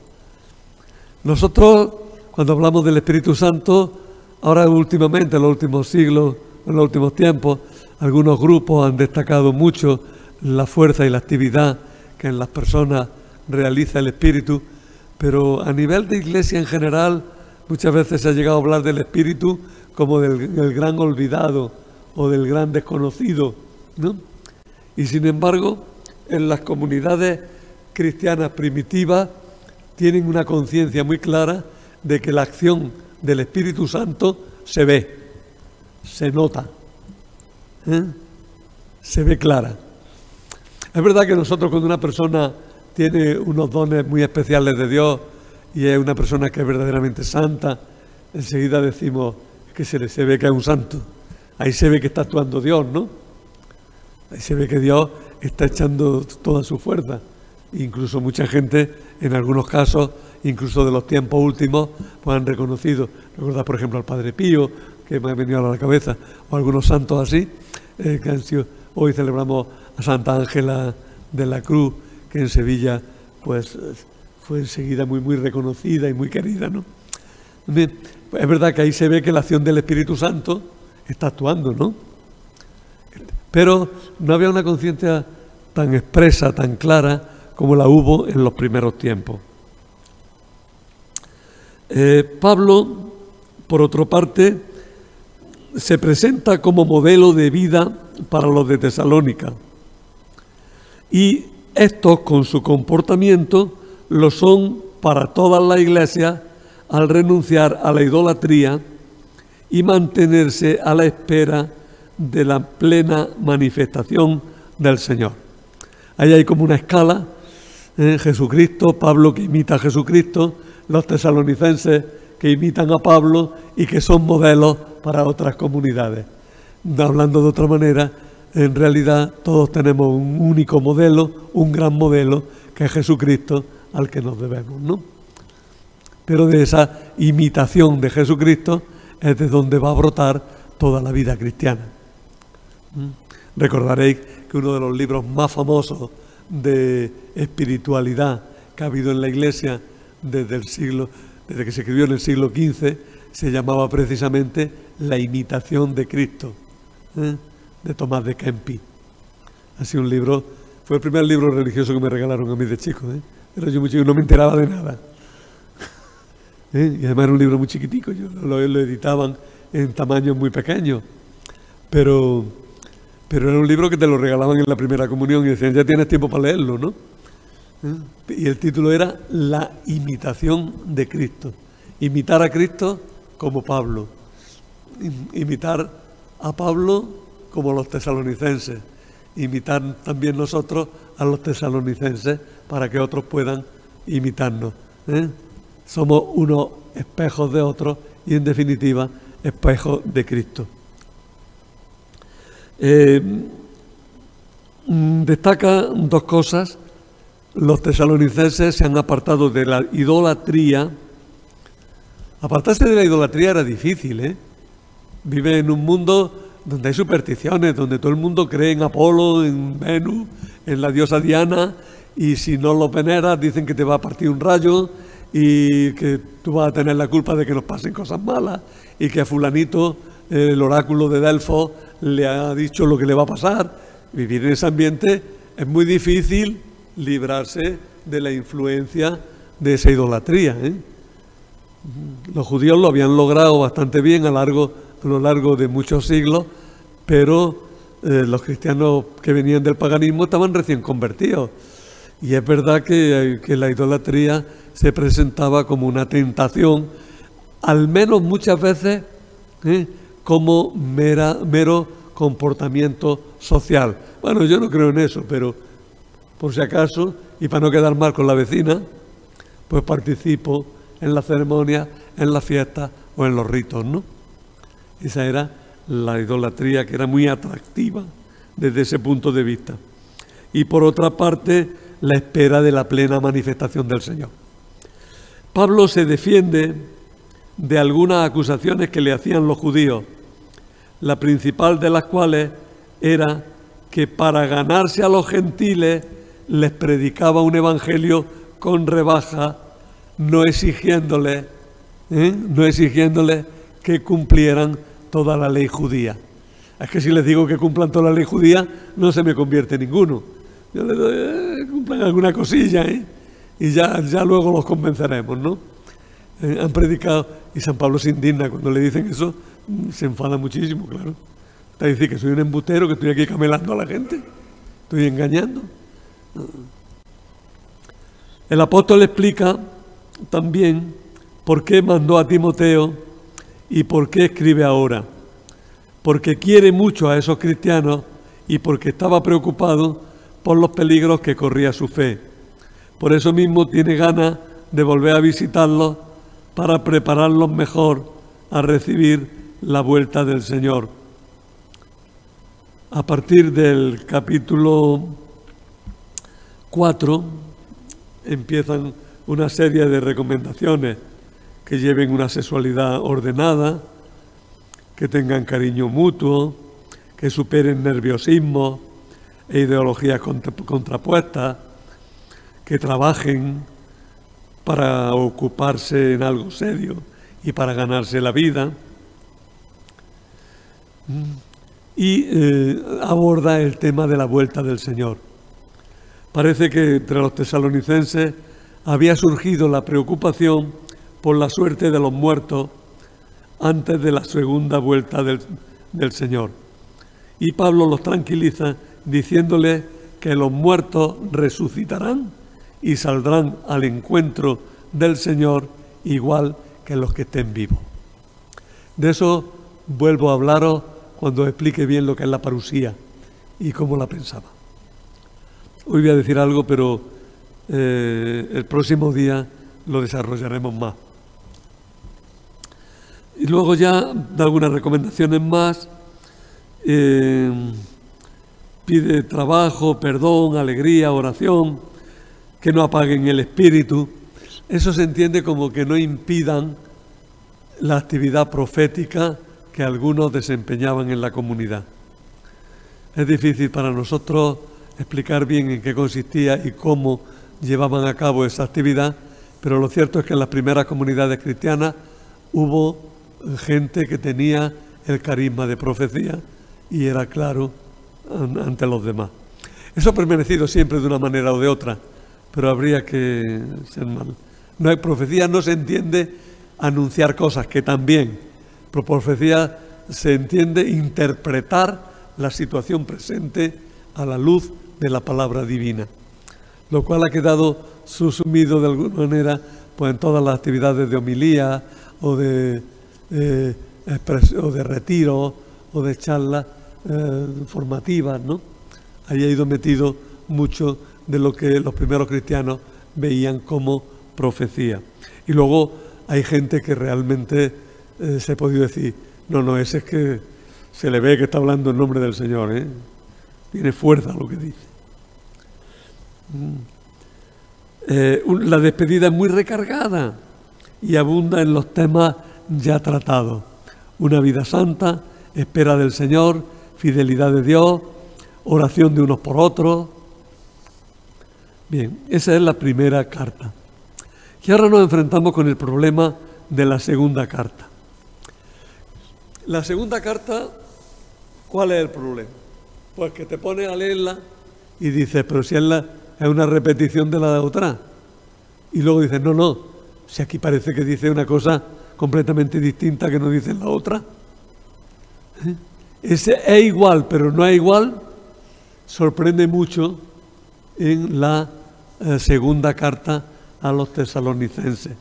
Nosotros, cuando hablamos del Espíritu Santo, ahora últimamente, en los últimos siglos, en los últimos tiempos, algunos grupos han destacado mucho la fuerza y la actividad que en las personas realiza el Espíritu, pero a nivel de Iglesia en general, muchas veces se ha llegado a hablar del Espíritu como del gran olvidado o del gran desconocido, ¿no? Y sin embargo, en las comunidades cristianas primitivas tienen una conciencia muy clara de que la acción del Espíritu Santo se ve, se nota, se ve clara. Es verdad que nosotros, cuando una persona tiene unos dones muy especiales de Dios y es una persona que es verdaderamente santa, enseguida decimos que se ve que es un santo. Ahí se ve que está actuando Dios, ¿no? Ahí se ve que Dios está echando toda su fuerza. Incluso mucha gente, en algunos casos, incluso de los tiempos últimos, pues han reconocido. Recordad, por ejemplo, al Padre Pío, que me ha venido a la cabeza, o algunos santos así, que han sido. Hoy celebramos a Santa Ángela de la Cruz, que en Sevilla pues fue enseguida muy reconocida y muy querida, ¿no? Es verdad que ahí se ve que la acción del Espíritu Santo está actuando, ¿no? Pero no había una conciencia tan expresa, tan clara, como la hubo en los primeros tiempos. Pablo, por otra parte, se presenta como modelo de vida para los de Tesalónica, y estos, con su comportamiento, lo son para todas las iglesias al renunciar a la idolatría y mantenerse a la espera de la plena manifestación del Señor. Ahí hay como una escala, Jesucristo, Pablo que imita a Jesucristo, los tesalonicenses que imitan a Pablo y que son modelos para otras comunidades. Hablando de otra manera, en realidad todos tenemos un único modelo, un gran modelo, que es Jesucristo, al que nos debemos, ¿no? Pero de esa imitación de Jesucristo es de donde va a brotar toda la vida cristiana. Recordaréis que uno de los libros más famosos de espiritualidad que ha habido en la Iglesia desde que se escribió en el siglo XV, se llamaba precisamente La imitación de Cristo, de Tomás de Kempis. Ha sido un libro, fue el primer libro religioso que me regalaron a mí de chico, pero yo muy chico no me enteraba de nada. Y además era un libro muy chiquitico, lo editaban en tamaños muy pequeños, pero era un libro que te lo regalaban en la primera comunión y decían, ya tienes tiempo para leerlo, ¿no? Y el título era La imitación de Cristo. Imitar a Cristo como Pablo. Imitar a Pablo como los tesalonicenses. Imitar también nosotros a los tesalonicenses para que otros puedan imitarnos. Somos unos espejos de otros y en definitiva espejos de Cristo. Destaca dos cosas. Los tesalonicenses se han apartado de la idolatría. Apartarse de la idolatría era difícil, Vive en un mundo donde hay supersticiones, donde todo el mundo cree en Apolo, en Venus, en la diosa Diana, y si no lo veneras dicen que te va a partir un rayo y que tú vas a tener la culpa de que nos pasen cosas malas y que a fulanito el oráculo de Delfos le ha dicho lo que le va a pasar. Vivir en ese ambiente es muy difícil librarse de la influencia de esa idolatría. Los judíos lo habían logrado bastante bien a lo largo de muchos siglos, pero los cristianos que venían del paganismo estaban recién convertidos. Y es verdad que la idolatría se presentaba como una tentación, al menos muchas veces como mero comportamiento social. Bueno, yo no creo en eso, pero por si acaso, y para no quedar mal con la vecina, pues participo en la ceremonia, en las fiestas o en los ritos, ¿no? Esa era la idolatría, que era muy atractiva desde ese punto de vista. Y por otra parte, la espera de la plena manifestación del Señor. Pablo se defiende de algunas acusaciones que le hacían los judíos, la principal de las cuales era que para ganarse a los gentiles les predicaba un evangelio con rebaja, no exigiéndoles que cumplieran toda la ley judía. Es que si les digo que cumplan toda la ley judía, no se me convierte ninguno. Yo les doy, cumplan alguna cosilla, y ya luego los convenceremos, ¿no? Han predicado, y San Pablo se indigna cuando le dicen eso, se enfada muchísimo, claro. Está diciendo que soy un embustero, que estoy aquí camelando a la gente, estoy engañando. El apóstol explica también por qué mandó a Timoteo y por qué escribe ahora. Porque quiere mucho a esos cristianos y porque estaba preocupado por los peligros que corría su fe. Por eso mismo tiene ganas de volver a visitarlos para prepararlos mejor a recibir la vuelta del Señor. A partir del capítulo 4 empiezan una serie de recomendaciones: que lleven una sexualidad ordenada, que tengan cariño mutuo, que superen nerviosismo e ideologías contrapuestas, que trabajen para ocuparse en algo serio y para ganarse la vida. Y aborda el tema de la vuelta del Señor. Parece que entre los tesalonicenses había surgido la preocupación por la suerte de los muertos antes de la segunda vuelta del Señor. Y Pablo los tranquiliza diciéndoles que los muertos resucitarán y saldrán al encuentro del Señor igual que los que estén vivos. De eso vuelvo a hablaros cuando explique bien lo que es la parusía y cómo la pensaba. Hoy voy a decir algo, pero el próximo día lo desarrollaremos más. Y luego ya da algunas recomendaciones más. Pide trabajo, perdón, alegría, oración, que no apaguen el espíritu. Eso se entiende como que no impidan la actividad profética que algunos desempeñaban en la comunidad. Es difícil para nosotros explicar bien en qué consistía y cómo llevaban a cabo esa actividad, pero lo cierto es que en las primeras comunidades cristianas hubo gente que tenía el carisma de profecía y era claro ante los demás. Eso ha permanecido siempre de una manera o de otra, pero habría que ser mal. No hay profecía, no se entiende anunciar cosas, que también, por profecía se entiende interpretar la situación presente a la luz de la palabra divina, lo cual ha quedado subsumido de alguna manera pues en todas las actividades de homilía o de retiro o de charlas formativas, ¿no? Ahí ha ido metido mucho de lo que los primeros cristianos veían como profecía. Y luego hay gente que realmente se ha podido decir, no, ese es que se le ve que está hablando en nombre del Señor, ¿eh? Tiene fuerza lo que dice. La despedida es muy recargada y abunda en los temas ya tratados. Una vida santa, espera del Señor, fidelidad de Dios, oración de unos por otros. Bien, esa es la primera carta. Y ahora nos enfrentamos con el problema de la segunda carta. La segunda carta, ¿cuál es el problema? Pues que te pones a leerla y dices, pero si es una repetición de la otra. Y luego dices, no, si aquí parece que dice una cosa completamente distinta que no dice la otra. Ese es igual, pero no es igual, sorprende mucho en la segunda carta a los tesalonicenses.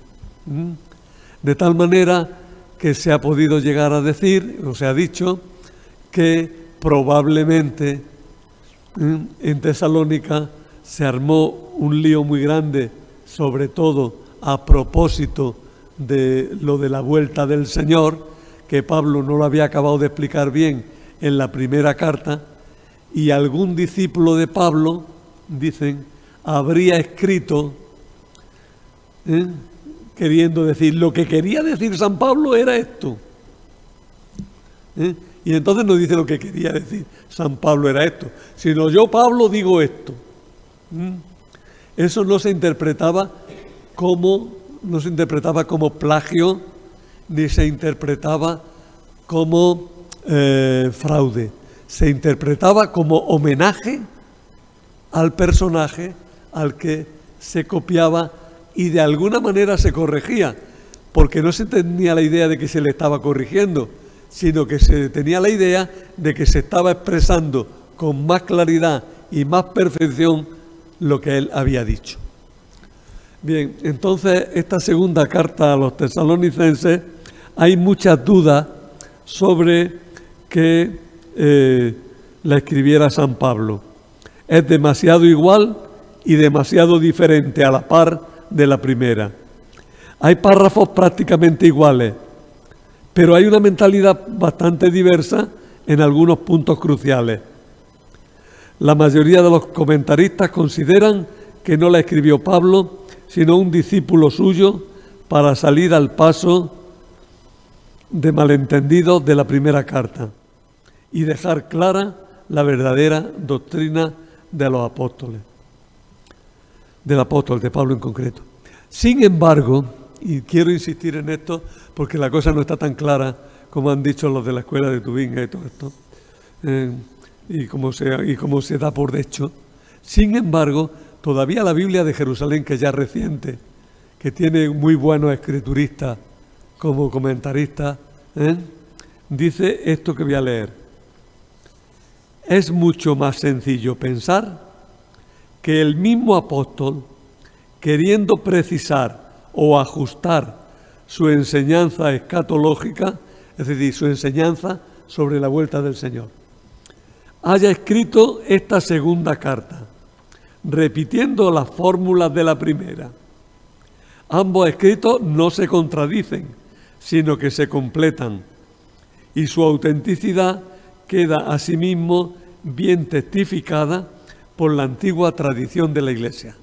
De tal manera que se ha podido llegar a decir, o se ha dicho, que probablemente en Tesalónica se armó un lío muy grande, sobre todo a propósito de lo de la vuelta del Señor, que Pablo no lo había acabado de explicar bien en la primera carta, y algún discípulo de Pablo, dicen, habría escrito queriendo decir, lo que quería decir San Pablo era esto. Y entonces no dice lo que quería decir San Pablo era esto, sino yo, Pablo, digo esto. Eso no se interpretaba como plagio, ni se interpretaba como fraude. Se interpretaba como homenaje al personaje al que se copiaba y de alguna manera se corregía, porque no se tenía la idea de que se le estaba corrigiendo, sino que se tenía la idea de que se estaba expresando con más claridad y más perfección lo que él había dicho. Bien, entonces esta segunda carta a los tesalonicenses hay muchas dudas sobre que la escribiera San Pablo. Es demasiado igual y demasiado diferente a la par de la primera. Hay párrafos prácticamente iguales, pero hay una mentalidad bastante diversa en algunos puntos cruciales. La mayoría de los comentaristas consideran que no la escribió Pablo, sino un discípulo suyo para salir al paso de malentendidos de la primera carta y dejar clara la verdadera doctrina de los apóstoles, del apóstol, de Pablo en concreto. Sin embargo, y quiero insistir en esto porque la cosa no está tan clara como han dicho los de la escuela de Tubinga y todo esto, y como se da por hecho. Sin embargo, todavía la Biblia de Jerusalén, que ya es reciente, que tiene muy buenos escrituristas como comentaristas, dice esto que voy a leer. Es mucho más sencillo pensar que el mismo apóstol, queriendo precisar o ajustar su enseñanza escatológica, es decir, su enseñanza sobre la vuelta del Señor, haya escrito esta segunda carta, repitiendo las fórmulas de la primera. Ambos escritos no se contradicen, sino que se completan, y su autenticidad queda asimismo bien testificada por la antigua tradición de la Iglesia.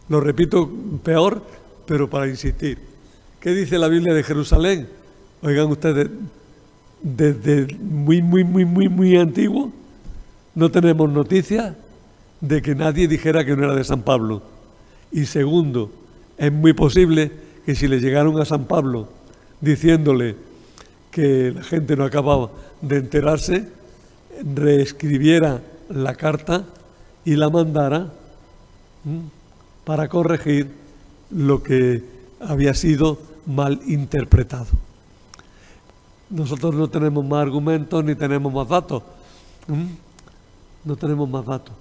Lo repito peor, pero para insistir. ¿Qué dice la Biblia de Jerusalén? Oigan ustedes, desde muy antiguo no tenemos noticias de que nadie dijera que no era de San Pablo. Y segundo, es muy posible que si le llegaron a San Pablo diciéndole que la gente no acababa de enterarse, reescribiera la carta y la mandara para corregir lo que había sido mal interpretado. Nosotros no tenemos más argumentos ni tenemos más datos. No tenemos más datos.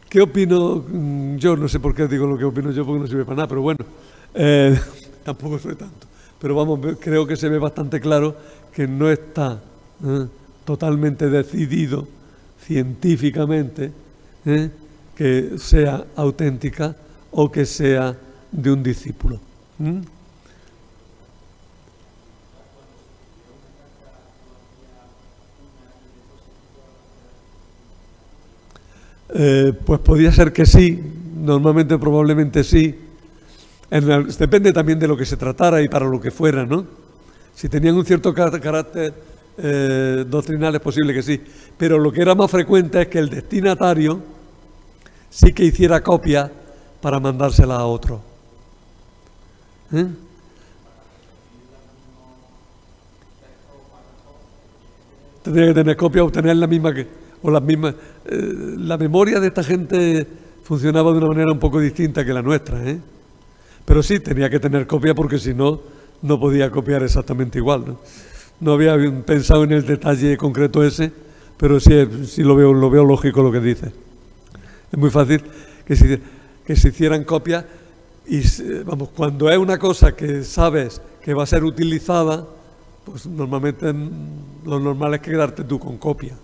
¿Qué opino? Yo no sé por qué digo lo que opino yo, porque no sirve para nada, pero bueno, tampoco soy tanto. Pero vamos, creo que se ve bastante claro que no está totalmente decidido científicamente que sea auténtica o que sea de un discípulo. Pues podría ser que sí, normalmente probablemente sí. Depende también de lo que se tratara y para lo que fuera, ¿no? Si tenían un cierto carácter doctrinal es posible que sí, pero lo que era más frecuente es que el destinatario sí que hiciera copia para mandársela a otro. Tendría que tener copia o tener la misma o las mismas. La memoria de esta gente funcionaba de una manera un poco distinta que la nuestra, pero sí tenía que tener copia porque si no, no podía copiar exactamente igual, ¿no? No había pensado en el detalle concreto ese, pero sí lo veo lógico lo que dice. Es muy fácil que se hicieran copias y, vamos, cuando es una cosa que sabes que va a ser utilizada, pues normalmente lo normal es quedarte tú con copia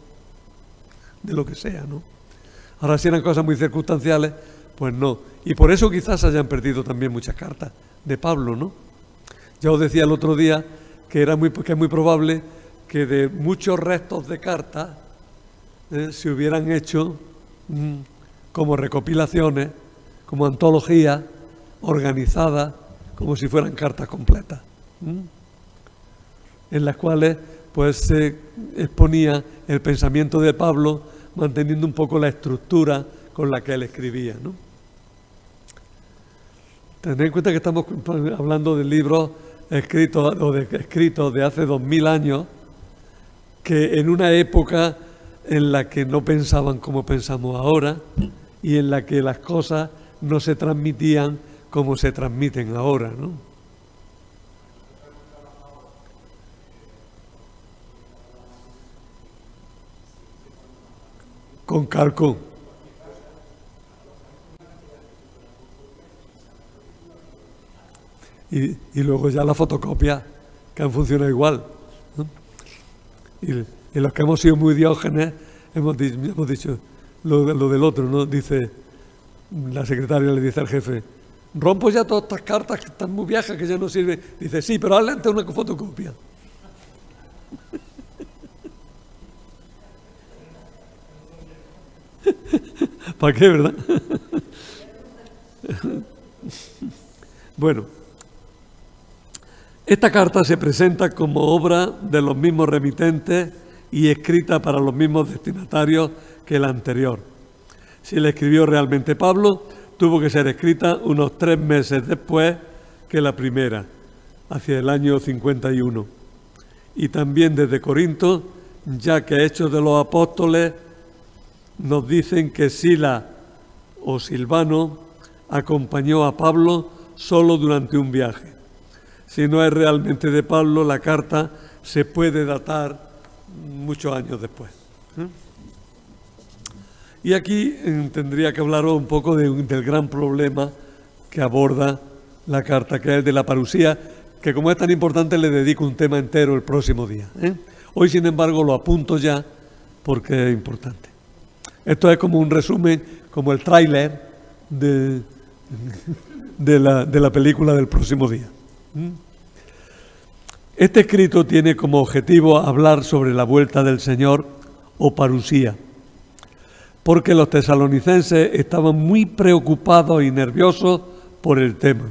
de lo que sea, ¿no? Ahora, si eran cosas muy circunstanciales, pues no. Y por eso quizás hayan perdido también muchas cartas de Pablo, ¿no? Ya os decía el otro día que es muy probable que de muchos restos de cartas se hubieran hecho como recopilaciones, como antologías organizadas, como si fueran cartas completas, en las cuales pues se exponía el pensamiento de Pablo, manteniendo un poco la estructura con la que él escribía, ¿no? Tened en cuenta que estamos hablando de libros escritos de hace 2000 años, que en una época en la que no pensaban como pensamos ahora y en la que las cosas no se transmitían como se transmiten ahora, ¿no? Con calco. Y luego ya la fotocopia, que han funcionado igual, ¿no? Y los que hemos sido muy diógenes, hemos dicho lo del otro, ¿no? Dice, la secretaria le dice al jefe, rompo ya todas estas cartas que están muy viejas, que ya no sirven. Dice, sí, pero hazle antes una fotocopia. ¿Para qué, verdad? Bueno, esta carta se presenta como obra de los mismos remitentes y escrita para los mismos destinatarios que la anterior. Si la escribió realmente Pablo, tuvo que ser escrita unos 3 meses después que la primera, hacia el año 51. Y también desde Corinto, ya que Hechos de los Apóstoles nos dicen que Sila o Silvano acompañó a Pablo solo durante un viaje. Si no es realmente de Pablo, la carta se puede datar muchos años después. Y aquí tendría que hablaros un poco del gran problema que aborda la carta, que es el de la parusía, que como es tan importante le dedico un tema entero el próximo día. Hoy, sin embargo, lo apunto ya porque es importante. Esto es como un resumen, como el tráiler de la película del próximo día. Este escrito tiene como objetivo hablar sobre la vuelta del Señor o parusía, porque los tesalonicenses estaban muy preocupados y nerviosos por el tema.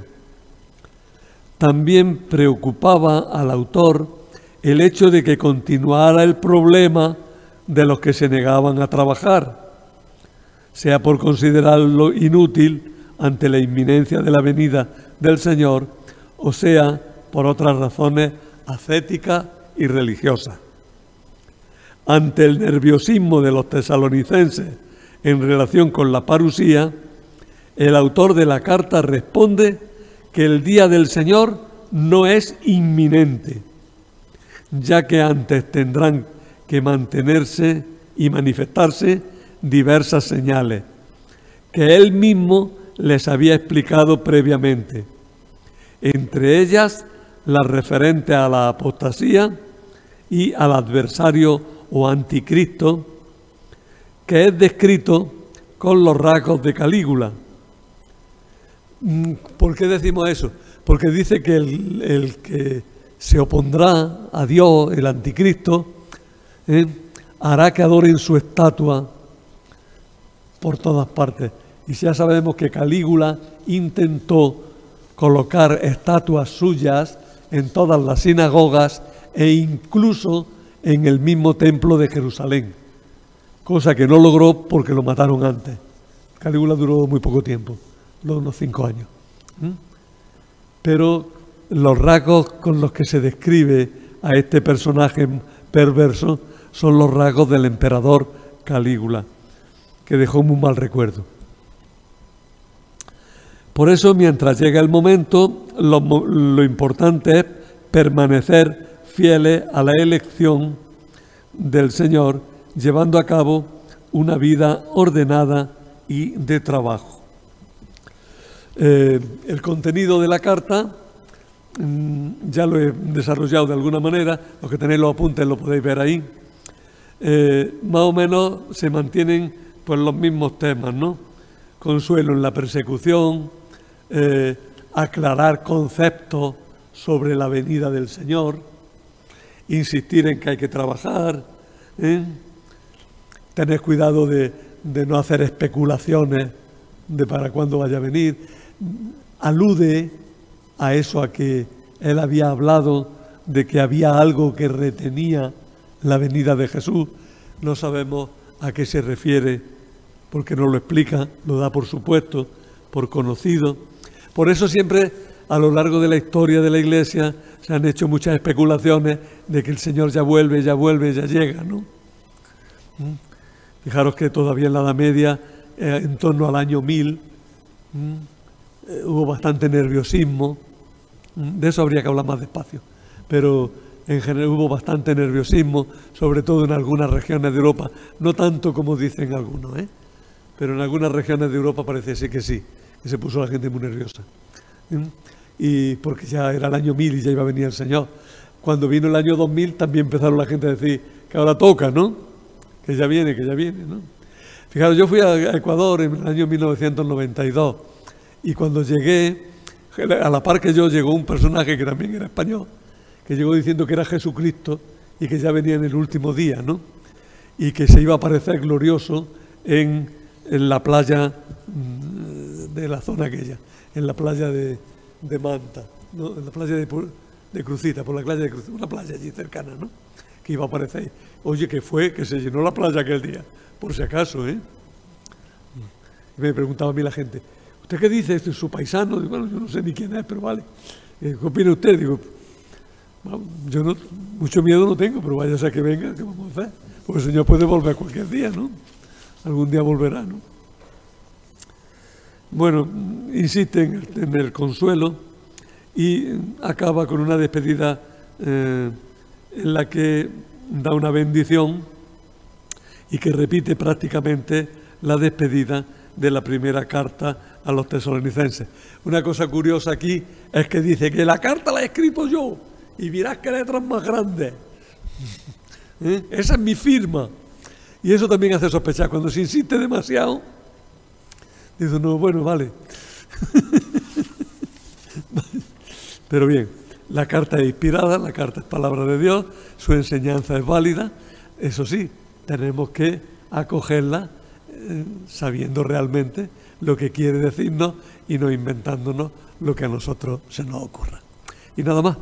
También preocupaba al autor el hecho de que continuara el problema de los que se negaban a trabajar, sea por considerarlo inútil ante la inminencia de la venida del Señor, o sea por otras razones ascéticas y religiosas. Ante el nerviosismo de los tesalonicenses en relación con la parusía, el autor de la carta responde que el día del Señor no es inminente, ya que antes tendrán que mantenerse y manifestarse diversas señales, que él mismo les había explicado previamente, entre ellas las referentes a la apostasía y al adversario o anticristo, que es descrito con los rasgos de Calígula. ¿Por qué decimos eso? Porque dice que el que se opondrá a Dios, el anticristo, hará que adoren su estatua por todas partes. Y ya sabemos que Calígula intentó colocar estatuas suyas en todas las sinagogas e incluso en el mismo templo de Jerusalén, cosa que no logró porque lo mataron antes. Calígula duró muy poco tiempo, unos 5 años. Pero los rasgos con los que se describe a este personaje perverso son los rasgos del emperador Calígula, que dejó muy mal recuerdo. Por eso, mientras llega el momento, lo importante es permanecer fieles a la elección del Señor, llevando a cabo una vida ordenada y de trabajo. El contenido de la carta ya lo he desarrollado de alguna manera, los que tenéis los apuntes lo podéis ver ahí. Más o menos se mantienen pues los mismos temas, ¿no? Consuelo en la persecución, aclarar conceptos sobre la venida del Señor, insistir en que hay que trabajar, tener cuidado de no hacer especulaciones de para cuándo vaya a venir. Alude a eso, a que él había hablado de que había algo que retenía la venida de Jesús. No sabemos a qué se refiere, porque no lo explica, lo da por supuesto, por conocido. Por eso siempre a lo largo de la historia de la Iglesia se han hecho muchas especulaciones de que el Señor ya vuelve, ya llega, ¿no? Fijaros que todavía en la Edad Media, en torno al año 1000, hubo bastante nerviosismo. De eso habría que hablar más despacio, pero en general hubo bastante nerviosismo, sobre todo en algunas regiones de Europa, no tanto como dicen algunos, pero en algunas regiones de Europa parece ser que sí, que se puso la gente muy nerviosa. Y porque ya era el año 1000 y ya iba a venir el Señor. Cuando vino el año 2000 también empezaron la gente a decir que ahora toca, ¿no? Que ya viene, ¿no? Fijaros, yo fui a Ecuador en el año 1992 y cuando llegué, a la par que yo, llegó un personaje que también era español, que llegó diciendo que era Jesucristo y que ya venía en el último día, ¿no? Y que se iba a aparecer glorioso en la playa de la zona aquella, en la playa de Manta, ¿no? En la playa de Crucita, por la playa de Crucita, una playa allí cercana, ¿no? Que iba a aparecer. Oye, que fue, que se llenó la playa aquel día, por si acaso, Y me preguntaba a mí la gente, ¿usted qué dice? ¿Este es su paisano? Digo, bueno, yo no sé ni quién es, pero vale. ¿Qué opina usted? Digo, bueno, yo no, mucho miedo no tengo, pero vaya a ser que venga, ¿qué vamos a hacer? Porque el Señor puede volver cualquier día, ¿no? Algún día volverá, ¿no? Bueno, insiste en el consuelo y acaba con una despedida en la que da una bendición y que repite prácticamente la despedida de la primera carta a los tesalonicenses. Una cosa curiosa aquí es que dice que la carta la he escrito yo y mirad qué letras más grandes. Esa es mi firma. Y eso también hace sospechar. Cuando se insiste demasiado, dice, no, bueno, vale. Pero bien, la carta es inspirada, la carta es palabra de Dios, su enseñanza es válida. Eso sí, tenemos que acogerla sabiendo realmente lo que quiere decirnos y no inventándonos lo que a nosotros se nos ocurra. Y nada más,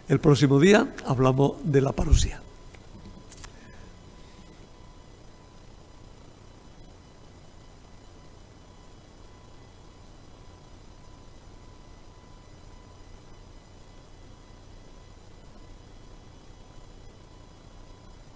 el próximo día hablamos de la parusía.